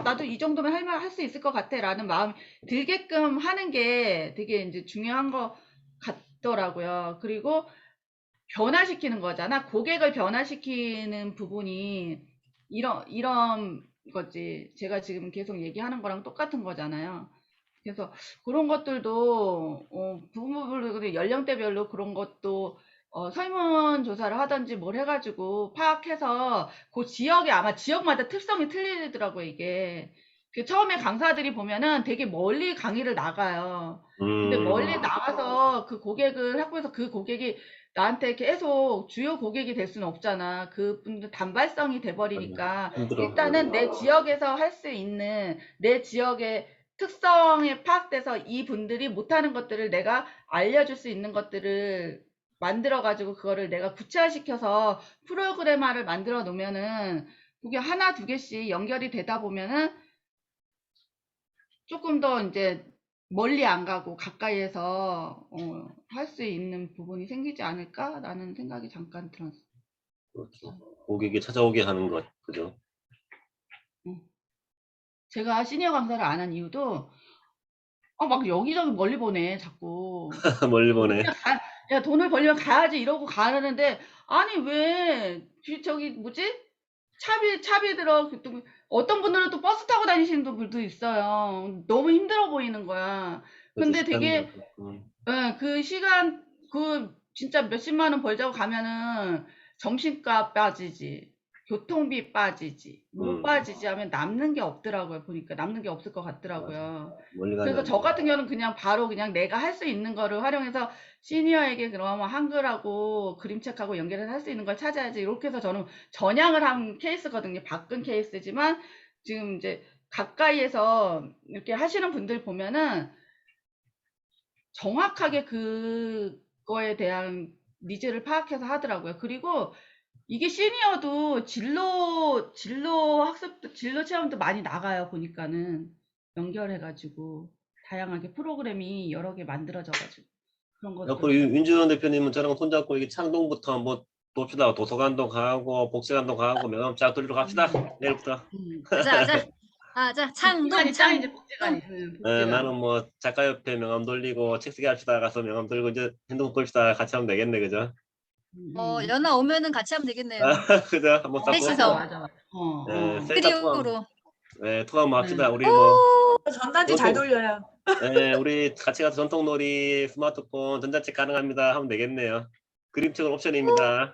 나도 이 정도면 할 수 있을 것 같아 라는 마음이 들게끔 하는 게 되게 이제 중요한 것 같더라고요. 그리고 변화시키는 거잖아. 고객을 변화시키는 부분이 이런 거지. 제가 지금 계속 얘기하는 거랑 똑같은 거잖아요. 그래서 그런 것들도 부분별로 연령대별로 그런 것도 설문 조사를 하든지 뭘 해가지고 파악해서 그 지역에 아마 지역마다 특성이 틀리더라고요. 이게 처음에 강사들이 보면은 되게 멀리 강의를 나가요. 근데 멀리 나가서 그 고객을 확보해서 그 고객이 나한테 계속 주요 고객이 될 수는 없잖아. 그분들 단발성이 돼버리니까 힘들어. 일단은 내 지역에서 할 수 있는 내 지역의 특성이 파악돼서 이분들이 못하는 것들을 내가 알려줄 수 있는 것들을 만들어가지고 그거를 내가 구체화시켜서 프로그래머를 만들어 놓으면은 그게 하나 두 개씩 연결이 되다 보면은 조금 더 이제 멀리 안 가고 가까이에서 할 수 있는 부분이 생기지 않을까라는 생각이 잠깐 들었어요. 그렇죠. 고객이 찾아오게 하는 것, 그죠? 제가 시니어 강사를 안 한 이유도 막 여기저기 멀리 보내 자꾸. 멀리 보내. 야, 돈을 벌려면 가야지 이러고 가는데 아니 왜 저기 뭐지? 차비 들어 또 어떤 분들은 또 버스 타고 다니시는 분들도 있어요. 너무 힘들어 보이는 거야. 근데 되게 예, 그 시간 그 진짜 몇십만 원 벌자고 가면은 점심값 빠지지. 교통비 빠지지. 뭐 빠지지 하면 남는 게 없더라고요. 보니까 남는 게 없을 것 같더라고요. 멀리 가지 그래서 저 않는다. 같은 경우는 그냥 바로 그냥 내가 할 수 있는 거를 활용해서 시니어에게 그러면 한글하고 그림책하고 연결해서 할 수 있는 걸 찾아야지. 이렇게 해서 저는 전향을 한 케이스거든요. 바꾼 케이스지만 지금 이제 가까이에서 이렇게 하시는 분들 보면은 정확하게 그거에 대한 니즈를 파악해서 하더라고요. 그리고 이게 시니어도 진로 학습도, 진로 체험도 많이 나가요. 보니까는 연결해가지고 다양하게 프로그램이 여러 개 만들어져가지고 그런 야, 것도. 그리고 윤지원 대표님은 저랑 손잡고 이게 창동부터 한번 봅시다. 도서관도 가고 복지관도 가고 명함 쫙 돌리러 갑시다. 내일부터. 가자, 창동, 복지관이 짱이지, 창동. 복지관이. 네, 나는 뭐 작가 옆에 명함 돌리고 책 쓰기 합시다. 가서 명함 돌리고 이제 핸드폰 봅시다. 같이 하면 되겠네, 그죠? 연아 오면은 같이 하면 되겠네요. 그죠? 한번 싹 셋이서. 맞아. 네, 셀카 투함. 트리오로. 네, 투함 한번 합시다. 우리 뭐 전단지 잘 돌려요. 네, 우리 같이 가서 전통놀이, 스마트폰, 전자책 가능합니다. 하면 되겠네요. 그림책은 옵션입니다.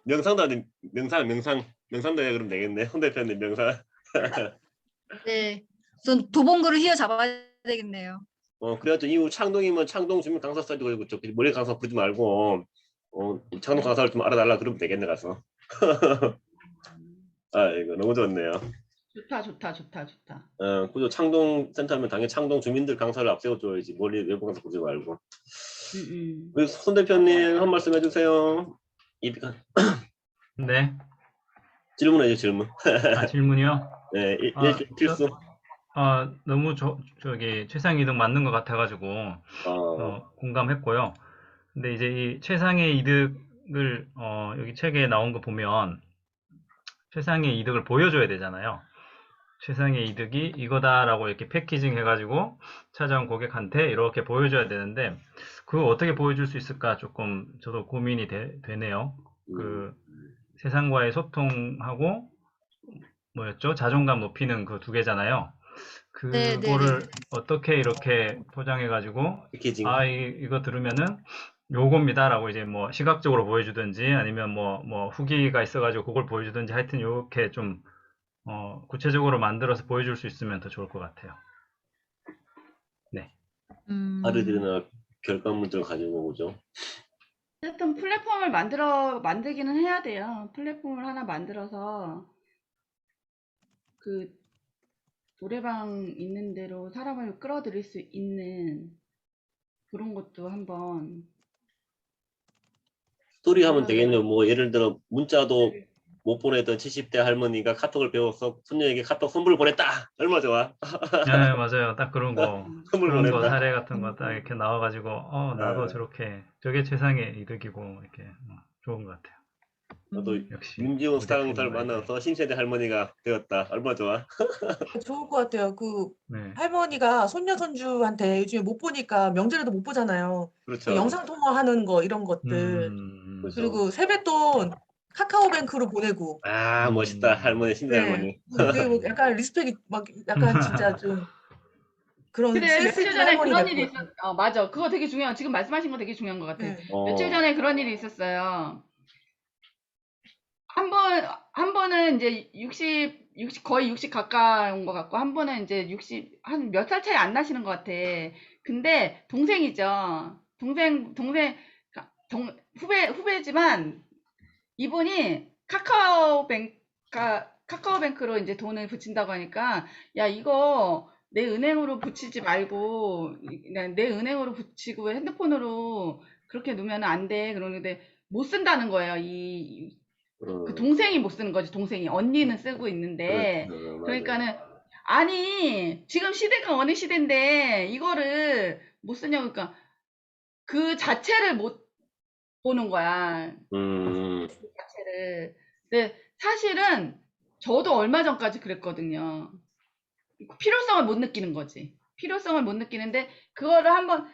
명상도 아니, 명상도 해 그러면 되겠네. 홍 대표님 명상. 네. 전 도봉구를 휘어잡아야 되겠네요. 그래가지고 이후 창동이면 창동 주민 강사 써주고 이거 저 머리 강사 보지 말고 창동 강사를 좀 알아달라 그러면 되겠네 가서. 아 이거 너무 좋네요. 좋다. 그죠 창동 센터면 당연히 창동 주민들 강사를 앞세워줘야지 머리 외부 강사 보지 말고. 우리 손 대표님 한 말씀 해주세요. 네. 질문해요 질문. 질문이요? 네, 필수. 너무 저기 최상의 이득 맞는 것 같아가지고 공감했고요. 근데 이제 이 최상의 이득을 여기 책에 나온 거 보면 최상의 이득을 보여줘야 되잖아요. 최상의 이득이 이거다라고 이렇게 패키징 해가지고 찾아온 고객한테 이렇게 보여줘야 되는데 그거 어떻게 보여줄 수 있을까 조금 저도 고민이 되네요. 그 세상과의 소통하고 뭐였죠? 자존감 높이는 그 두 개잖아요. 그거를 어떻게 이렇게 포장해가지고 패키징. 이거 들으면은 요겁니다라고 이제 뭐 시각적으로 보여주든지 아니면 뭐 후기가 있어가지고 그걸 보여주든지 하여튼 이렇게 좀 구체적으로 만들어서 보여줄 수 있으면 더 좋을 것 같아요. 네. 아르들이나 결과물들 가지고 오죠. 어쨌든 플랫폼을 만들기는 해야 돼요. 플랫폼을 하나 만들어서 그 노래방 있는 대로 사람을 끌어들일 수 있는 그런 것도 한번 스토리 하면 되겠네요. 뭐 예를 들어 문자도 못 보내던 70대 할머니가 카톡을 배워서 손녀에게 카톡 선물 보냈다. 얼마 좋아. 네, 맞아요. 딱 그런 거 선물 그런 거 보냈다. 사례 같은 거 딱 이렇게 나와가지고 나도 저게 최상의 이득이고 이렇게 좋은 것 같아요. 나도 역시 윤지원 스타 우대표님 강사를 말대로. 만나서 신세대 할머니가 되었다. 얼마 좋아. 좋을 것 같아요. 그 네. 할머니가 손녀 손주한테 요즘에 못 보니까 명절에도 못 보잖아요. 그렇죠. 그 영상 통화하는 거 이런 것들. 그렇죠. 그리고 세뱃돈 카카오뱅크로 보내고. 멋있다. 할머니 신세 할머니. 그리고 약간 리스펙이 막 약간 진짜 좀 그런 그래, 센스 며칠 있는 전에 할머니 그런 될 일이 것 같아요. 있었. 맞아. 그거 되게 중요한. 지금 말씀하신 거 되게 중요한 것 같아. 네. 며칠 전에 그런 일이 있었어요. 한 번은 이제 60 거의 60 가까이 온 것 같고 한 번은 이제 60 한 몇 살 차이 안 나시는 것 같아. 근데 동생이죠. 후배지만 이분이 카카오뱅크로 이제 돈을 붙인다고 하니까 야 이거 내 은행으로 붙이지 말고 그냥 내 은행으로 붙이고 핸드폰으로 그렇게 놓으면 안 돼. 그러는데 못 쓴다는 거예요. 그 동생이 못 쓰는 거지. 동생이 언니는 쓰고 있는데 그렇죠. 그러니까는 아니 지금 시대가 어느 시대인데 이거를 못 쓰냐고 그러니까 그 자체를 못 보는 거야. 그 자체를. 근데 사실은 저도 얼마 전까지 그랬거든요. 필요성을 못 느끼는 거지. 필요성을 못 느끼는데 그거를 한번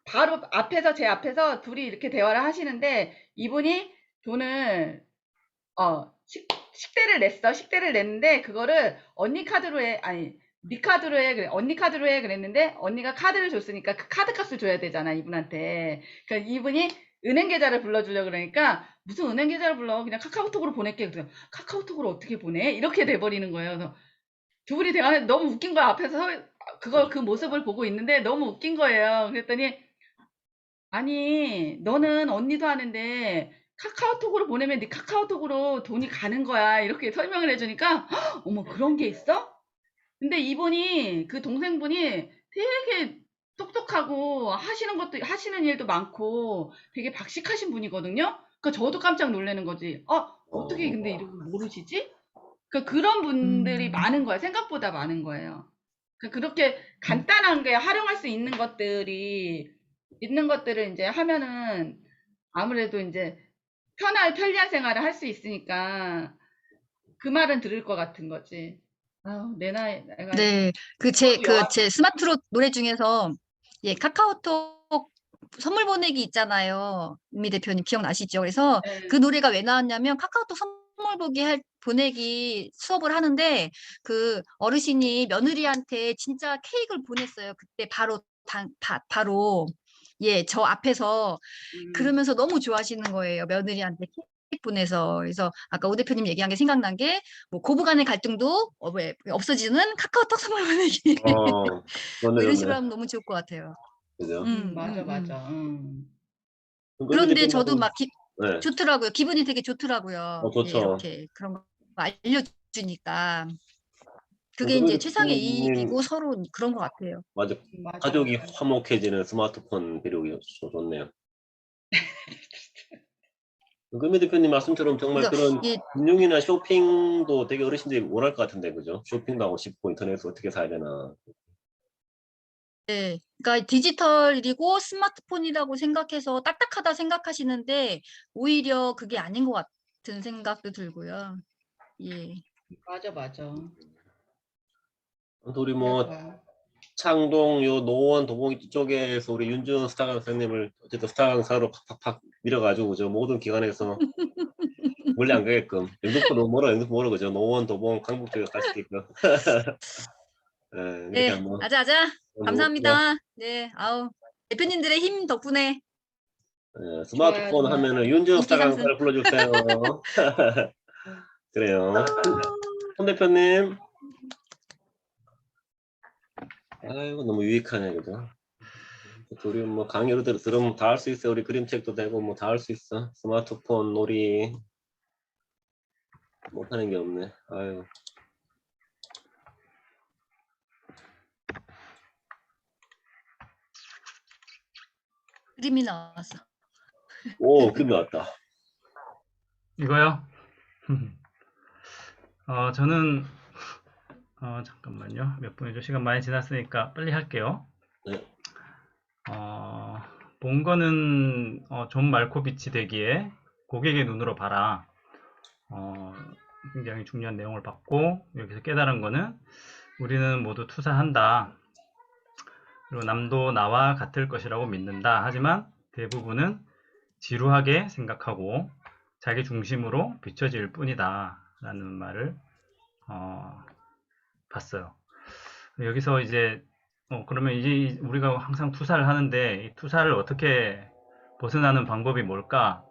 바로 앞에서 제 앞에서 둘이 이렇게 대화를 하시는데 이분이 돈을 식대를 냈어. 식대를 냈는데 그거를 언니 카드로 해. 아니 네 카드로 해. 그래. 언니 카드로 해. 그랬는데 언니가 카드를 줬으니까 그 카드 값을 줘야 되잖아, 이분한테. 그러니까 이분이 은행 계좌를 불러주려고 그러니까 무슨 은행 계좌를 불러. 그냥 카카오톡으로 보낼게. 그래서 카카오톡으로 어떻게 보내? 이렇게 돼버리는 거예요. 그래서 두 분이 대화하는데 너무 웃긴 거야. 앞에서 그 모습을 보고 있는데 너무 웃긴 거예요. 그랬더니 아니 너는 언니도 하는데 카카오톡으로 보내면 네 카카오톡으로 돈이 가는 거야. 이렇게 설명을 해주니까 어머 그런 게 있어? 근데 이분이 그 동생분이 되게 똑똑하고 하시는 일도 많고 되게 박식하신 분이거든요. 그러니까 저도 깜짝 놀라는 거지. 어떻게 근데 이런 걸 모르시지? 그러니까 그런 분들이 많은 거야. 생각보다 많은 거예요. 그러니까 그렇게 간단한 게 활용할 수 있는 것들을 이제 하면은 아무래도 이제 편리한 생활을 할 수 있으니까 그 말은 들을 것 같은 거지. 아유, 내가 네, 제 스마트로 노래 중에서 예, 카카오톡 선물 보내기 있잖아요. 미 대표님 기억나시죠? 그래서 네. 그 노래가 왜 나왔냐면 카카오톡 선물 보내기 수업을 하는데 그 어르신이 며느리한테 진짜 케이크를 보냈어요. 그때 바로 예, 저 앞에서 그러면서 너무 좋아하시는 거예요. 며느리한테 케이크 보내서. 그래서 아까 오 대표님 얘기한 게 생각난 게 뭐 고부간의 갈등도 왜 없어지는 카카오톡 선물 보내기. 좋네, 뭐 이런 좋네. 식으로 하면 너무 좋을 것 같아요. 그죠? 맞아. 그런데 저도 막 네. 좋더라고요. 기분이 되게 좋더라고요. 예, 좋죠. 이렇게 그런 거 알려주니까. 그게 금희 이제 최상의 대표님, 이익이고 서로 그런 것 같아요. 맞아. 맞아. 가족이 화목해지는 스마트폰 비료기 좋네요. 금희 대표님 말씀처럼 정말 그래서 그런 이게 금융이나 쇼핑도 되게 어르신들이 원할 것 같은데, 그죠? 쇼핑도 하고 싶고 인터넷에서 어떻게 사야 되나. 네, 그러니까 디지털이고 스마트폰이라고 생각해서 딱딱하다 생각하시는데 오히려 그게 아닌 것 같은 생각도 들고요. 예. 맞아. 우리 뭐 그래서 창동 요 노원 도봉 이쪽에서 우리 윤준 스타 강사님을 어쨌든 스타 강사로 팍팍팍 밀어가지고 그죠? 모든 기관에서 멀리 안 가게끔 영등포 너무 멀어 그죠? 노원 도봉 강북 쪽에 갈 수 있게끔. 네, 이렇게 네, 한번 아자아자. 해볼게요. 감사합니다. 네, 아우 대표님들의 힘 덕분에 네, 스마트폰 좋아요. 하면은 윤준 스타 인기 상승. 강사를 불러주세요. 그래요. 아, 손 대표님. 아이고 너무 유익하네 그죠? 우리 뭐 강의로 들으면 다 할 수 있어. 우리 그림책도 되고 뭐 다 할 수 있어. 스마트폰 놀이 못하는 게 없네. 아유. 그림이 나왔어. 오 그림 나왔다. 이거요? 저는 잠깐만요. 몇 분이죠? 시간 많이 지났으니까 빨리 할게요. 네. 본 거는 존 말코비치 되기에 고객의 눈으로 봐라. 굉장히 중요한 내용을 봤고 여기서 깨달은 거는 우리는 모두 투자한다. 그리고 남도 나와 같을 것이라고 믿는다. 하지만 대부분은 지루하게 생각하고 자기 중심으로 비춰질 뿐이다. 라는 말을 봤어요. 여기서 이제 그러면 이제 우리가 항상 투자를 하는데 이 투자를 어떻게 벗어나는 방법이 뭘까?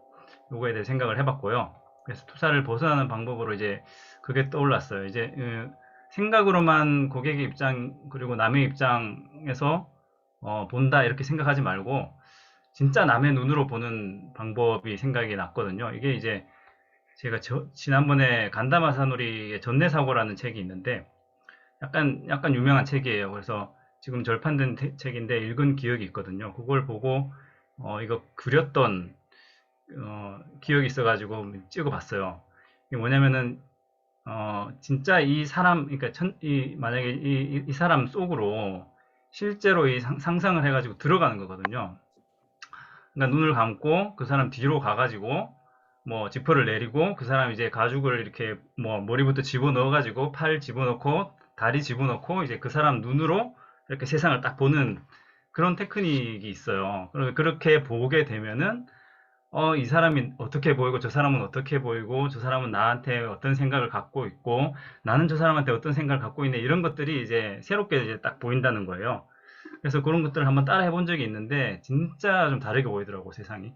요거에 대해 생각을 해봤고요. 그래서 투자를 벗어나는 방법으로 이제 그게 떠올랐어요. 이제 생각으로만 고객의 입장 그리고 남의 입장에서 본다 이렇게 생각하지 말고 진짜 남의 눈으로 보는 방법이 생각이 났거든요. 이게 이제 제가 지난번에 간다마사노리의 전내사고라는 책이 있는데 약간 유명한 책이에요. 그래서 지금 절판된 책인데 읽은 기억이 있거든요. 그걸 보고 이거 그렸던 기억이 있어가지고 찍어봤어요. 이게 뭐냐면은 진짜 이 사람, 그러니까 만약에 이 사람 속으로 실제로 상상을 해가지고 들어가는 거거든요. 그러니까 눈을 감고 그 사람 뒤로 가가지고 뭐 지퍼를 내리고 그 사람 이제 가죽을 이렇게 뭐 머리부터 집어넣어가지고 팔 집어넣고 다리 집어넣고 이제 그 사람 눈으로 이렇게 세상을 딱 보는 그런 테크닉이 있어요. 그렇게 보게 되면은 이 사람이 어떻게 보이고 저 사람은 어떻게 보이고 저 사람은 나한테 어떤 생각을 갖고 있고 나는 저 사람한테 어떤 생각을 갖고 있네 이런 것들이 이제 새롭게 이제 딱 보인다는 거예요. 그래서 그런 것들을 한번 따라 해본 적이 있는데 진짜 좀 다르게 보이더라고 세상이.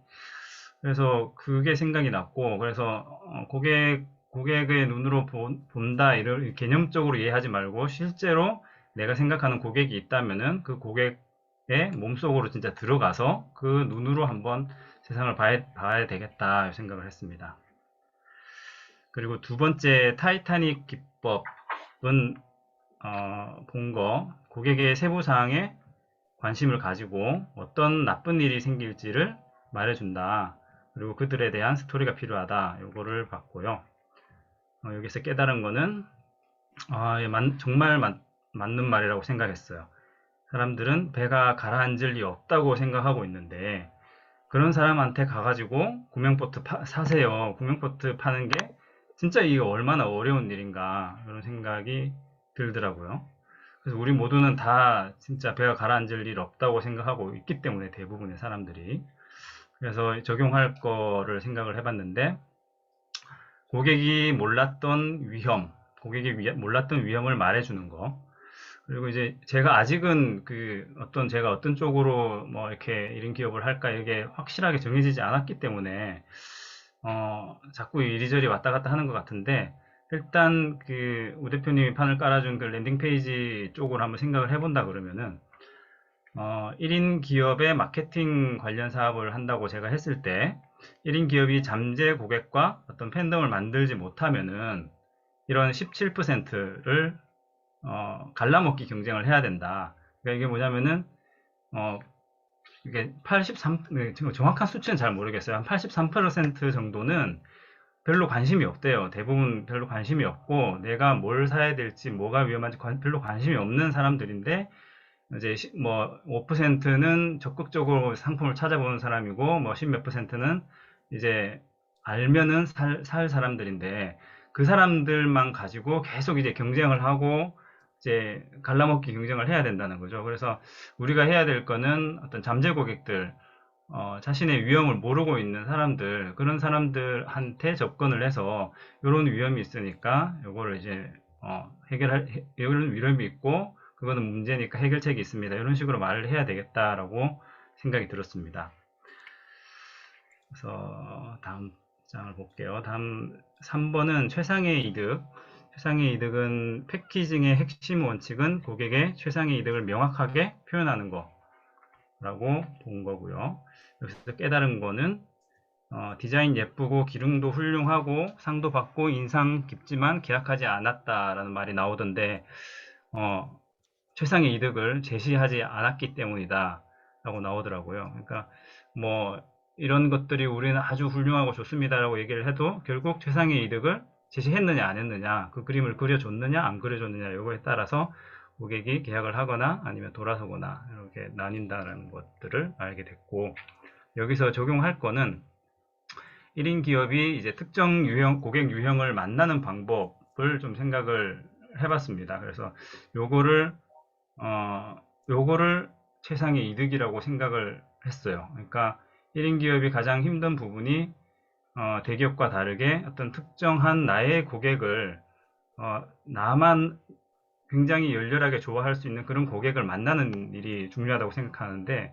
그래서 그게 생각이 났고 그래서 고객의 눈으로 본다 이런 개념적으로 이해하지 말고 실제로 내가 생각하는 고객이 있다면은 그 고객의 몸속으로 진짜 들어가서 그 눈으로 한번 세상을 봐야 되겠다 생각을 했습니다. 그리고 두 번째 타이타닉 기법은 본 거 고객의 세부 사항에 관심을 가지고 어떤 나쁜 일이 생길지를 말해준다. 그리고 그들에 대한 스토리가 필요하다. 요거를 봤고요. 여기서 깨달은 거는 정말 맞는 말이라고 생각했어요. 사람들은 배가 가라앉을 리 없다고 생각하고 있는데 그런 사람한테 가가지고 구명보트 사세요. 구명보트 파는 게 진짜 이게 얼마나 어려운 일인가 그런 생각이 들더라고요. 그래서 우리 모두는 다 진짜 배가 가라앉을 일 없다고 생각하고 있기 때문에 대부분의 사람들이 그래서 적용할 거를 생각을 해봤는데 고객이 몰랐던 위험을 말해주는 거 그리고 이제 제가 아직은 제가 어떤 쪽으로 뭐 이렇게 이런 기업을 할까 이게 확실하게 정해지지 않았기 때문에 자꾸 이리저리 왔다 갔다 하는 것 같은데 일단 우 대표님이 판을 깔아준 그 랜딩 페이지 쪽으로 한번 생각을 해본다 그러면은 1인 기업의 마케팅 관련 사업을 한다고 제가 했을 때 1인 기업이 잠재 고객과 어떤 팬덤을 만들지 못하면은 이런 17%를 갈라먹기 경쟁을 해야 된다. 그러니까 이게 뭐냐면은 이게 83, 정확한 수치는 잘 모르겠어요. 한 83% 정도는 별로 관심이 없대요. 대부분 별로 관심이 없고 내가 뭘 사야 될지 뭐가 위험한지 별로 관심이 없는 사람들인데 이제 뭐 5%는 적극적으로 상품을 찾아보는 사람이고 뭐 10몇 %는 이제 알면은 살 사람들인데 그 사람들만 가지고 계속 이제 경쟁을 하고 이제 갈라먹기 경쟁을 해야 된다는 거죠. 그래서 우리가 해야 될 거는 어떤 잠재 고객들 자신의 위험을 모르고 있는 사람들, 그런 사람들한테 접근을 해서 이런 위험이 있으니까 요거를 이제 이런 위험이 있고 그거는 문제니까 해결책이 있습니다. 이런 식으로 말을 해야 되겠다라고 생각이 들었습니다. 그래서 다음 장을 볼게요. 다음 3번은 최상의 이득. 최상의 이득은 패키징의 핵심 원칙은 고객의 최상의 이득을 명확하게 표현하는 거라고 본 거고요. 여기서 깨달은 거는 디자인 예쁘고 기능도 훌륭하고 상도 받고 인상 깊지만 계약하지 않았다라는 말이 나오던데 최상의 이득을 제시하지 않았기 때문이다 라고 나오더라고요. 그러니까 뭐 이런 것들이 우리는 아주 훌륭하고 좋습니다 라고 얘기를 해도 결국 최상의 이득을 제시했느냐 안 했느냐, 그 그림을 그려줬느냐 안 그려줬느냐 이거에 따라서 고객이 계약을 하거나 아니면 돌아서거나 이렇게 나뉜다는 것들을 알게 됐고, 여기서 적용할 거는 1인 기업이 이제 특정 고객 유형을 만나는 방법을 좀 생각을 해봤습니다. 그래서 요거를 최상의 이득이라고 생각을 했어요. 그러니까 1인 기업이 가장 힘든 부분이 대기업과 다르게 어떤 특정한 나의 고객을 나만 굉장히 열렬하게 좋아할 수 있는 그런 고객을 만나는 일이 중요하다고 생각하는데,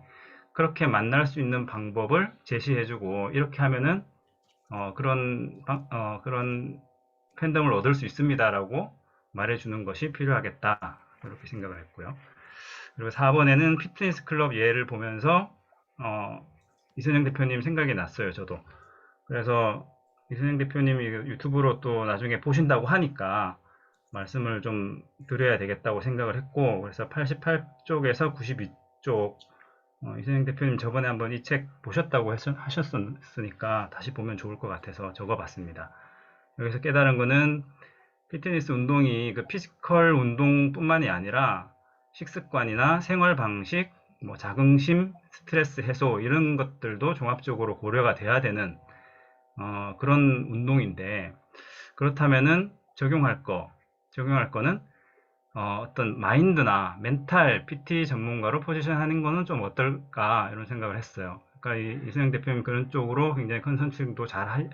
그렇게 만날 수 있는 방법을 제시해주고 이렇게 하면은 그런 팬덤을 얻을 수 있습니다라고 말해주는 것이 필요하겠다 이렇게 생각을 했고요. 그리고 4번에는 피트니스 클럽 예를 보면서 이선영 대표님 생각이 났어요. 저도. 그래서 이선영 대표님이 유튜브로 또 나중에 보신다고 하니까 말씀을 좀 드려야 되겠다고 생각을 했고, 그래서 88쪽에서 92쪽, 이순영 대표님 저번에 한번 이 책 보셨다고 하셨으니까 다시 보면 좋을 것 같아서 적어봤습니다. 여기서 깨달은 거는 피트니스 운동이 그 피지컬 운동뿐만이 아니라 식습관이나 생활 방식, 뭐 자긍심, 스트레스 해소 이런 것들도 종합적으로 고려가 돼야 되는 그런 운동인데, 그렇다면은 적용할 거는 어떤 마인드나 멘탈 PT 전문가로 포지션하는 거는 좀 어떨까 이런 생각을 했어요. 그러니까 이순영 대표님 그런 쪽으로 굉장히 컨설팅도 잘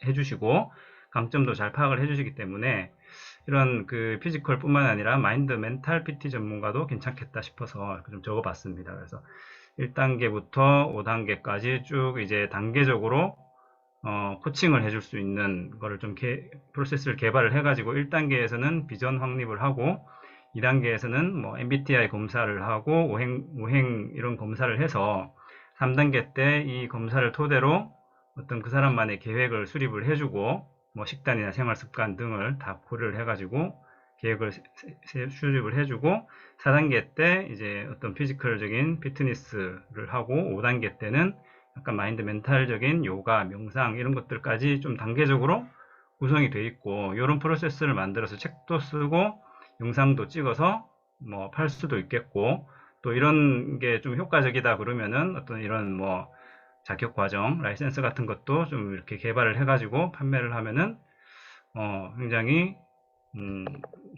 해주시고 강점도 잘 파악을 해주시기 때문에 이런 그 피지컬뿐만 아니라 마인드 멘탈 PT 전문가도 괜찮겠다 싶어서 좀 적어봤습니다. 그래서 1단계부터 5단계까지 쭉 이제 단계적으로 코칭을 해줄 수 있는 거를 좀 프로세스를 개발을 해가지고 1단계에서는 비전 확립을 하고 2단계에서는 뭐 MBTI 검사를 하고 오행 이런 검사를 해서 3단계 때 이 검사를 토대로 어떤 그 사람만의 계획을 수립을 해주고 뭐 식단이나 생활 습관 등을 다 고려를 해가지고 계획을 수립을 해주고 4단계 때 이제 어떤 피지컬적인 피트니스를 하고 5단계 때는 약간 마인드 멘탈적인 요가, 명상 이런 것들까지 좀 단계적으로 구성이 돼 있고 이런 프로세스를 만들어서 책도 쓰고 영상도 찍어서 뭐 팔 수도 있겠고 또 이런 게 좀 효과적이다 그러면은 어떤 이런 뭐 자격 과정, 라이센스 같은 것도 좀 이렇게 개발을 해가지고 판매를 하면은 굉장히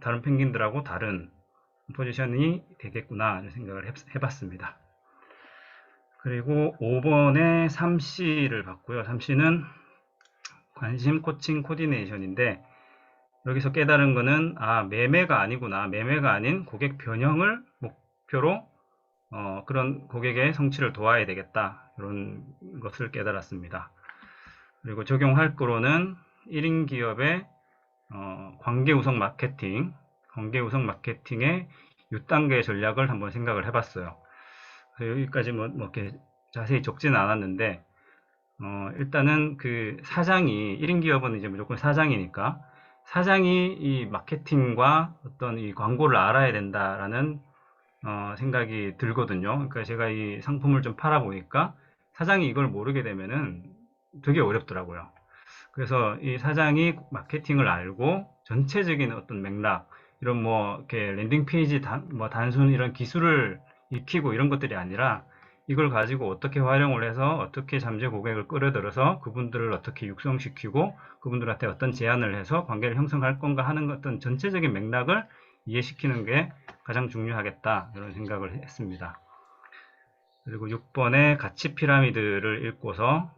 다른 펭귄들하고 다른 포지션이 되겠구나 생각을 해봤습니다. 그리고 5번에 3C를 봤고요. 3C는 관심 코칭 코디네이션인데 여기서 깨달은 거는 매매가 아니구나. 매매가 아닌 고객 변형을 목표로 그런 고객의 성취를 도와야 되겠다. 이런 것을 깨달았습니다. 그리고 적용할 거로는 1인 기업의 관계 우선 마케팅의 6단계 전략을 한번 생각을 해봤어요. 여기까지 뭐 이렇게 자세히 적지는 않았는데 일단은 그 사장이 1인 기업은 이제 무조건 사장이니까 사장이 이 마케팅과 어떤 이 광고를 알아야 된다라는 생각이 들거든요. 그러니까 제가 이 상품을 좀 팔아보니까 사장이 이걸 모르게 되면은 되게 어렵더라고요. 그래서 이 사장이 마케팅을 알고 전체적인 어떤 맥락, 이런 뭐 이렇게 랜딩 페이지 뭐 단순 이런 기술을 익히고 이런 것들이 아니라 이걸 가지고 어떻게 활용을 해서 어떻게 잠재 고객을 끌어들여서 그분들을 어떻게 육성시키고 그분들한테 어떤 제안을 해서 관계를 형성할 건가 하는 어떤 전체적인 맥락을 이해시키는 게 가장 중요하겠다 이런 생각을 했습니다. 그리고 6번에 가치 피라미드를 읽고서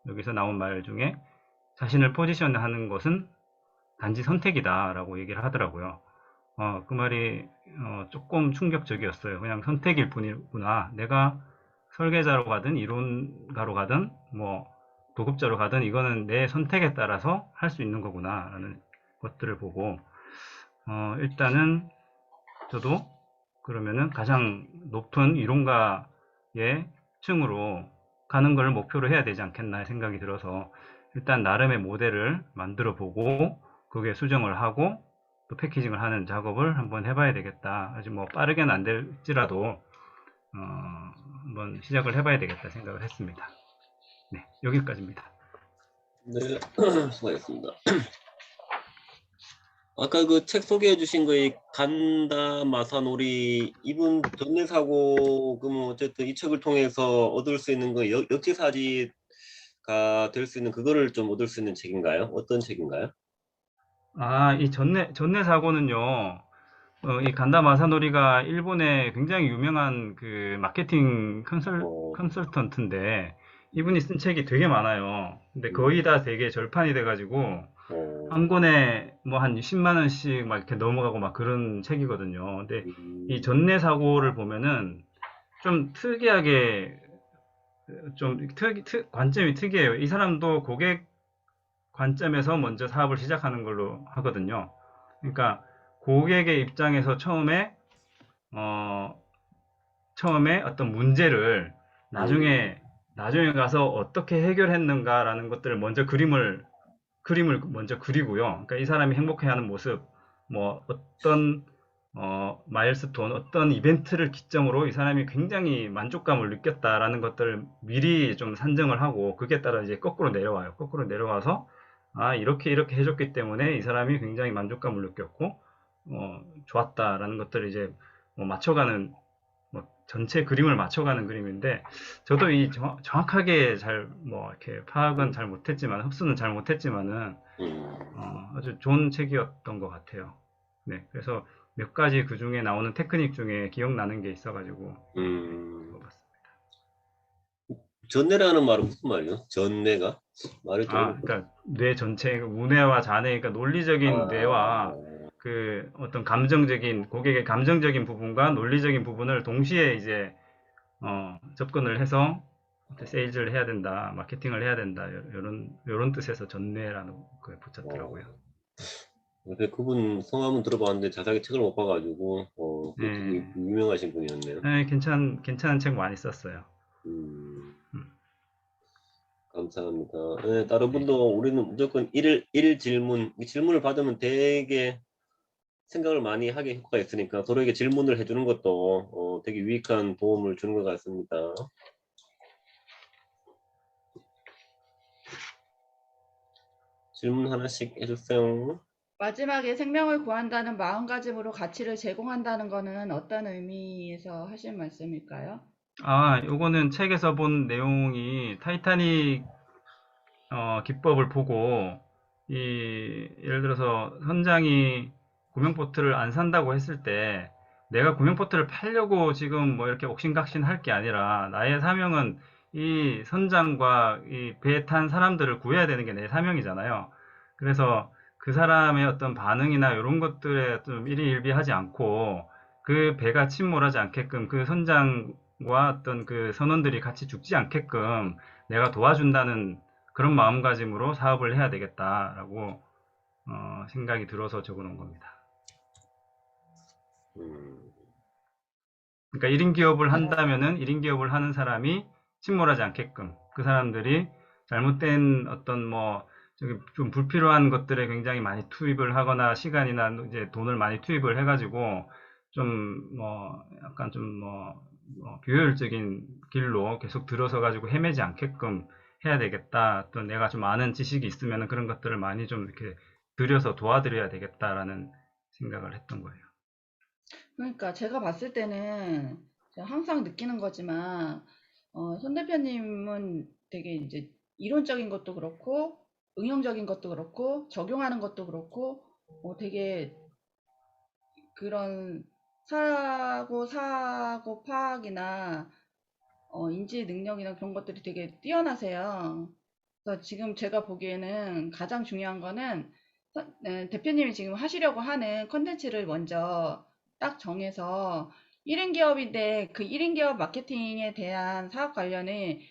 여기서 나온 말 중에 자신을 포지션하는 것은 단지 선택이다 라고 얘기를 하더라고요. 그 말이 조금 충격적이었어요. 그냥 선택일 뿐이구나. 내가 설계자로 가든 이론가로 가든 뭐 도급자로 가든 이거는 내 선택에 따라서 할 수 있는 거구나 라는 것들을 보고 일단은 저도 그러면은 가장 높은 이론가의 층으로 가는 걸 목표로 해야 되지 않겠나 생각이 들어서 일단 나름의 모델을 만들어 보고 그게 수정을 하고 또 패키징을 하는 작업을 한번 해봐야 되겠다. 아직 뭐 빠르게는 안 될지라도 한번 시작을 해봐야 되겠다 생각을 했습니다. 네, 여기까지입니다. 네, 수고하셨습니다. 아까 그 책 소개해 주신 거의 간다 마사노리 이분 전례 사고 그러면 어쨌든 이 책을 통해서 얻을 수 있는 거 역지사지가 될 수 있는 그거를 좀 얻을 수 있는 책인가요? 어떤 책인가요? 이 전내 사고는요. 이 간다 마사노리가 일본의 굉장히 유명한 그 마케팅 어, 컨설턴트인데 이분이 쓴 책이 되게 많아요. 근데 거의 다 되게 절판이 돼가지고 한 권에 뭐 한 10만 원씩 막 이렇게 넘어가고 막 그런 책이거든요. 근데 이 전내 사고를 보면은 좀 특이하게 좀 관점이 특이해요. 이 사람도 고객 관점에서 먼저 사업을 시작하는 걸로 하거든요. 그러니까 고객의 입장에서 처음에 어떤 문제를 나중에 가서 어떻게 해결했는가라는 것들을 먼저 그림을 그림을 먼저 그리고요. 그러니까 이 사람이 행복해하는 모습, 뭐 어떤 마일스톤, 어떤 이벤트를 기점으로 이 사람이 굉장히 만족감을 느꼈다라는 것들을 미리 좀 산정을 하고 그게 따라 이제 거꾸로 내려와요. 거꾸로 내려와서 아, 이렇게 해줬기 때문에 이 사람이 굉장히 만족감을 느꼈고 좋았다라는 것들을 이제 뭐 맞춰가는 뭐 전체 그림을 맞춰가는 그림인데 저도 이 정확하게 잘 뭐 이렇게 파악은 잘 못했지만 흡수는 잘 못했지만은 아주 좋은 책이었던 것 같아요. 네, 그래서 몇 가지 그 중에 나오는 테크닉 중에 기억나는 게 있어가지고 읽어봤습니다. 전뇌라는 말은 무슨 말이요? 전뇌가? 말을 좀 아, 그러니까 뇌 전체, 우뇌와 자뇌, 그러니까 논리적인 뇌와 그 어떤 감정적인 고객의 감정적인 부분과 논리적인 부분을 동시에 이제 접근을 해서 세일즈를 해야 된다, 마케팅을 해야 된다 이런 뜻에서 전뇌라는 걸 붙였더라고요. 근데 그분 성함은 들어봤는데 자세하게 책을 못 봐가지고 되게 유명하신 분이었네요. 네, 괜찮은 책 많이 썼어요. 감사합니다. 네, 다른 분도 우리는 무조건 일 질문을 받으면 되게 생각을 많이 하게 효과가 있으니까 서로에게 질문을 해주는 것도 되게 유익한 도움을 주는 것 같습니다. 질문 하나씩 해주세요. 마지막에 생명을 구한다는 마음가짐으로 가치를 제공한다는 거는 어떤 의미에서 하신 말씀일까요? 아, 요거는 책에서 본 내용이 타이타닉 기법을 보고 예를 들어서 선장이 구명보트를 안 산다고 했을 때 내가 구명보트를 팔려고 지금 뭐 이렇게 옥신각신 할 게 아니라 나의 사명은 이 선장과 이 배에 탄 사람들을 구해야 되는 게 내 사명이잖아요. 그래서 그 사람의 어떤 반응이나 이런 것들에 좀 일희일비하지 않고 그 배가 침몰하지 않게끔 그 선장과 어떤 그 선원들이 같이 죽지 않게끔 내가 도와준다는 그런 마음가짐으로 사업을 해야 되겠다라고 생각이 들어서 적어놓은 겁니다. 그러니까 1인 기업을 한다면은 1인 기업을 하는 사람이 침몰하지 않게끔 그 사람들이 잘못된 어떤 뭐 좀 불필요한 것들에 굉장히 많이 투입을 하거나 시간이나 이제 돈을 많이 투입을 해가지고 좀 뭐 약간 좀 뭐 비효율적인 길로 계속 들어서 가지고 헤매지 않게끔 해야 되겠다. 또 내가 좀 아는 지식이 있으면 그런 것들을 많이 좀 이렇게 들여서 도와드려야 되겠다라는 생각을 했던 거예요. 그러니까 제가 봤을 때는 제가 항상 느끼는 거지만 손 대표님은 되게 이제 이론적인 것도 그렇고 응용적인 것도 그렇고 적용하는 것도 그렇고 되게 그런 사고 파악이나 인지 능력이나 그런 것들이 되게 뛰어나세요. 그래서 지금 제가 보기에는 가장 중요한 거는 대표님이 지금 하시려고 하는 컨텐츠를 먼저 딱 정해서 1인 기업인데 그 1인 기업 마케팅에 대한 사업 관련을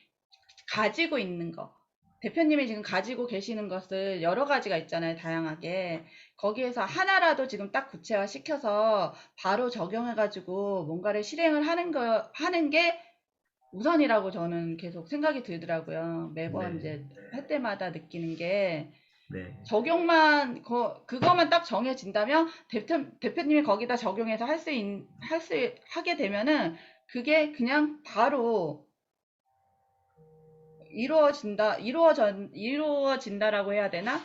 가지고 있는 거. 대표님이 지금 가지고 계시는 것을 여러 가지가 있잖아요, 다양하게. 거기에서 하나라도 지금 딱 구체화 시켜서 바로 적용해가지고 뭔가를 실행을 하는 게 우선이라고 저는 계속 생각이 들더라고요. 매번 이제 할 때마다 느끼는 게 적용만 그거만 딱 정해진다면 대표님이 거기다 적용해서 하게 되면은 그게 그냥 바로 이루어진다라고 해야 되나?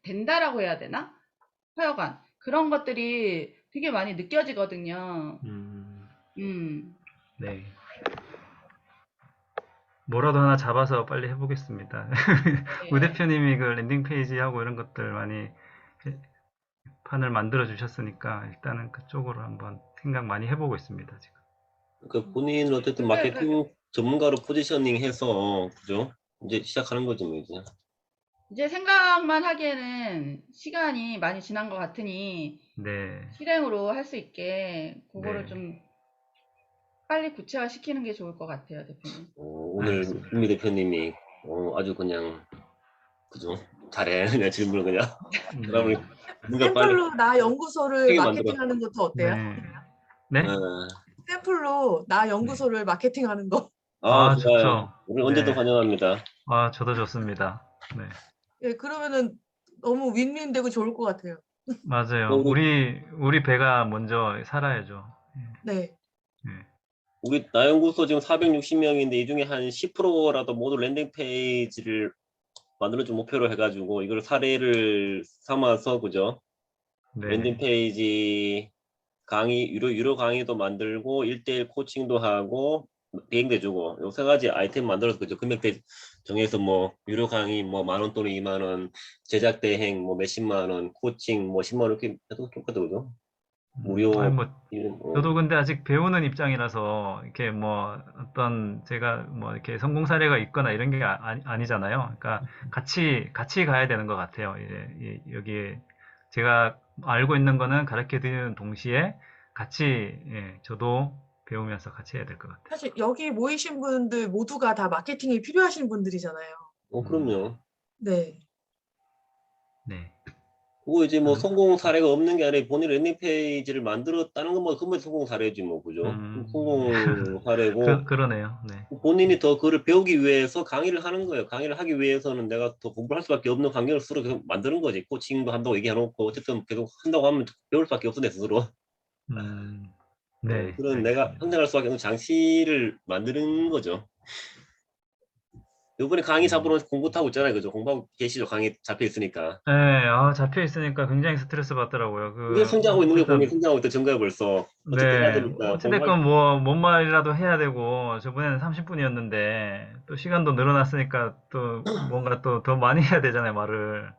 된다라고 해야 되나? 하여간 그런 것들이 되게 많이 느껴지거든요. 네. 뭐라도 하나 잡아서 빨리 해보겠습니다. 우 대표님이 그 랜딩 페이지하고 이런 것들 많이 판을 만들어 주셨으니까 일단은 그쪽으로 한번 생각 많이 해보고 있습니다, 지금. 그 본인은 어쨌든 마케팅 전문가로 포지셔닝해서 그죠? 이제 시작하는 거죠, 뭐 이제. 이제 생각만 하기에는 시간이 많이 지난 것 같으니 실행으로 할 수 있게 그거를 좀 빨리 구체화 시키는 게 좋을 것 같아요, 대표님. 오늘 김미 대표님이 아주 그냥 그죠? 잘해 그냥 질문을 그냥. 그러면 샘플로 나 연구소를 마케팅하는 것도 어때요? 네? 샘플로 나 연구소를 마케팅하는 거. 아, 좋아요. 좋죠. 우리 언제든 네. 환영합니다. 저도 좋습니다. 네. 예, 그러면은 너무 윈윈되고 좋을 것 같아요. 맞아요. 우리 배가 먼저 살아야죠. 네. 예. 우리 나연구소 지금 460명인데 이 중에 한 10%라도 모두 랜딩 페이지를 만들어준 목표로 해가지고 이걸 사례를 삼아서 그죠? 네. 랜딩 페이지 강의 유료 강의도 만들고 1대1 코칭도 하고 비행도 주고 요 세 가지 아이템 만들어서 그죠? 금액대 정해서 뭐 유료 강의 뭐 10,000원 또는 20,000원, 제작 대행 뭐 몇십만 원, 코칭 뭐 10만 원 이렇게 해도 좋거든 그죠? 무료 뭐 저도 근데 아직 배우는 입장이라서 이렇게 뭐 어떤 제가 뭐 이렇게 성공 사례가 있거나 이런 게 아니잖아요. 그러니까 같이 가야 되는 것 같아요. 이제 여기에 제가 알고 있는 거는 가르쳐 드리는 동시에 같이 저도 배우면서 같이 해야 될 것 같아요. 사실 여기 모이신 분들 모두가 다 마케팅이 필요하신 분들이잖아요. 그럼요. 네. 네. 그거 이제 뭐 성공 사례가 없는 게 아니라 본인 랜딩 페이지를 만들었다는 것만 그건 성공 사례지 뭐 그죠? 성공 사례고 그러네요. 네. 본인이 더 그걸 배우기 위해서 강의를 하는 거예요. 강의를 하기 위해서는 내가 더 공부할 수밖에 없는 환경을 스스로 계속 만드는 거지. 코칭도 한다고 얘기해놓고 어쨌든 계속 한다고 하면 배울 수밖에 없어 내 스스로. 네. 그런 내가 알겠습니다. 성장할 수밖에 없는 장치를 만드는 거죠. 이번에 강의 잡으러 공부 하고 있잖아요. 그죠? 공부하고 계시죠? 강의 잡혀 있으니까. 네, 잡혀 있으니까 굉장히 스트레스 받더라고요. 이게 성장하고 있는 게 본인이 어쨌든, 성장하고 있다 증거야 벌써. 어쨌든 해야 네, 되니까 공부할 어찌됐건 뭐, 뭔 말이라도 해야 되고, 저번에는 30분이었는데, 또 시간도 늘어났으니까 또 뭔가 또 더 많이 해야 되잖아요, 말을.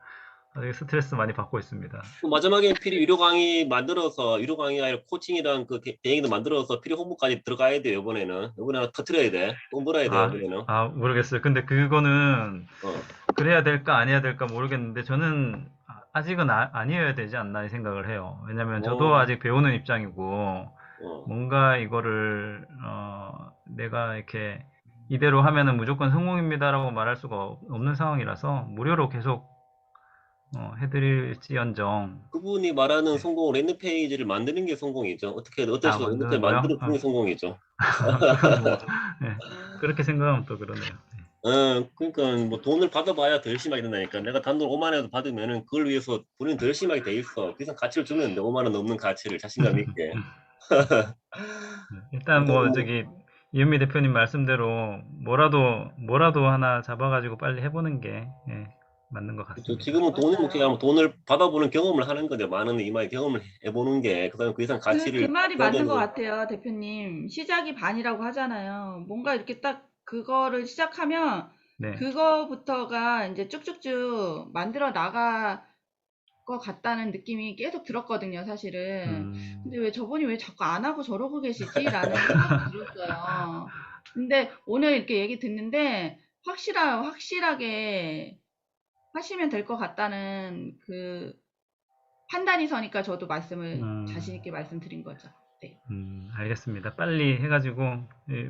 되게 스트레스 많이 받고 있습니다. 마지막에 필히 유료 강의 만들어서 유료 강의 아니라 코칭이랑 그 대행도 만들어서 필요 홍보까지 들어가야 돼요. 이번에는 터트려야 돼. 돈 벌어야 돼요. 이번에는. 모르겠어요. 근데 그거는 어. 그래야 될까 아니어야 될까 모르겠는데 저는 아직은 아니어야 되지 않나 이 생각을 해요. 왜냐면 저도 아직 배우는 입장이고 뭔가 이거를 내가 이렇게 이대로 하면은 무조건 성공입니다라고 말할 수가 없는 상황이라서 무료로 계속 해드릴지언정. 그분이 말하는 네. 성공 랜딩 페이지를 만드는 게 성공이죠. 어떻게 만드는 만들어 거요? 주는 게 성공이죠. 그건 뭐 네. 그렇게 생각하면 또 그러네요. 네. 그러니까 뭐 돈을 받아봐야 더 열심히 하게 된다니까. 내가 단돈 5만 원이라도 받으면은 그걸 위해서 본인 더 열심히 하게 돼 있어. 그래서 가치를 주면 돼. 5만 원 넘는 가치를 자신감 있게. 일단 뭐 저기 이은미 대표님 말씀대로 뭐라도 하나 잡아가지고 빨리 해보는 게 맞는 것 그렇죠. 같습니다. 지금은 돈이 맞아요. 목표가 아니라 돈을 받아보는 경험을 하는 건데 많은 이마의 경험을 해보는 게 그다음에 그 이상 그 가치를 말이 줘야 맞는 것 되는 같아요, 대표님. 시작이 반이라고 하잖아요. 뭔가 이렇게 딱 그거를 시작하면 네. 그거부터가 이제 쭉쭉쭉 만들어 나갈 것 같다는 느낌이 계속 들었거든요, 사실은. 근데 왜 저분이 왜 자꾸 안 하고 저러고 계시지? 라는 생각이 들었어요. 근데 오늘 이렇게 얘기 듣는데 확실하게 하시면 될 것 같다는 그 판단이 서니까 저도 말씀을 자신 있게 말씀드린 거죠. 네. 알겠습니다. 빨리 해가지고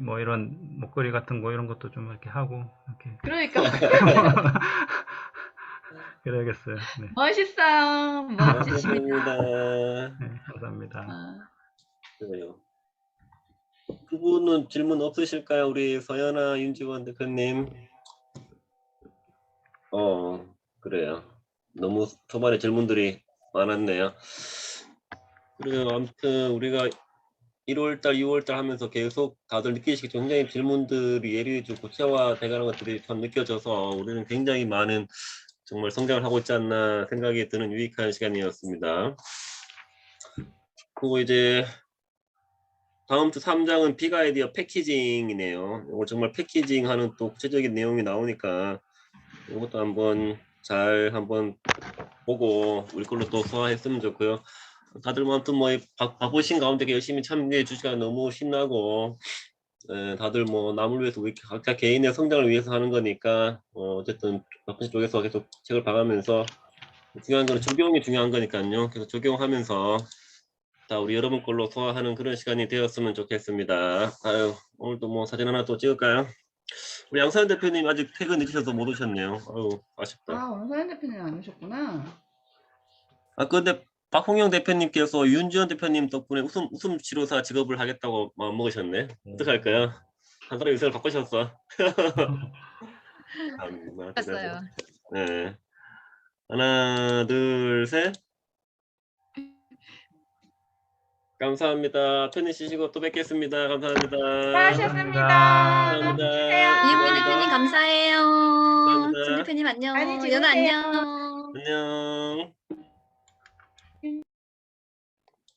뭐 이런 목걸이 같은 거 이런 것도 좀 이렇게 하고 이렇게 그러니까 그래야겠어요. 네. 멋있어요. 멋지십니다. 고맙습니다. 네, 감사합니다. 그래요. 두 분은 질문 없으실까요? 우리 서연아 윤지원 대표님. 그래요. 너무 초반에 질문들이 많았네요. 그래요. 아무튼 우리가 1월달, 2월달 하면서 계속 다들 느끼시겠죠. 굉장히 질문들이 예리해지고 구체화돼가는 것들이 참 느껴져서 우리는 굉장히 많은 정말 성장을 하고 있지 않나 생각이 드는 유익한 시간이었습니다. 그리고 이제 다음 주 3장은 빅 아이디어 패키징이네요. 이거 정말 패키징하는 또 구체적인 내용이 나오니까 이것도 한번 보고 우리 걸로 또 소화했으면 좋고요. 다들 아무튼 뭐 바쁘신 가운데 열심히 참여해 주시니까 너무 신나고 다들 뭐 남을 위해서 각자 개인의 성장을 위해서 하는 거니까 어쨌든 바쁜 쪽에서 계속 책을 봐가면서 중요한 거는 적용이 중요한 거니까요. 계속 적용하면서 다 우리 여러분 걸로 소화하는 그런 시간이 되었으면 좋겠습니다. 아유, 오늘도 뭐 사진 하나 또 찍을까요? 우리 양사연 대표님 아직 퇴근 늦으셔서 못 오셨네요. 아유, 아쉽다. 오늘 서현 대표님 안 오셨구나. 근데 박홍영 대표님께서 윤지원 대표님 덕분에 웃음 치료사 직업을 하겠다고 마음 먹으셨네. 어떡할까요? 한 사람 인생을 바꾸셨어. 참나, 알았어요. 대단하다. 네. 하나, 둘, 셋. 감사합니다. 편히 쉬시고 또 뵙겠습니다. 감사합니다. 수고하셨습니다. 감사합니다. 또 감사합니다. 뵈세요. 이은미 감사합니다. 대표님 감사해요. 감사합니다. 진 대표님 안녕. 많이 연아 지내세요. 안녕. 안녕.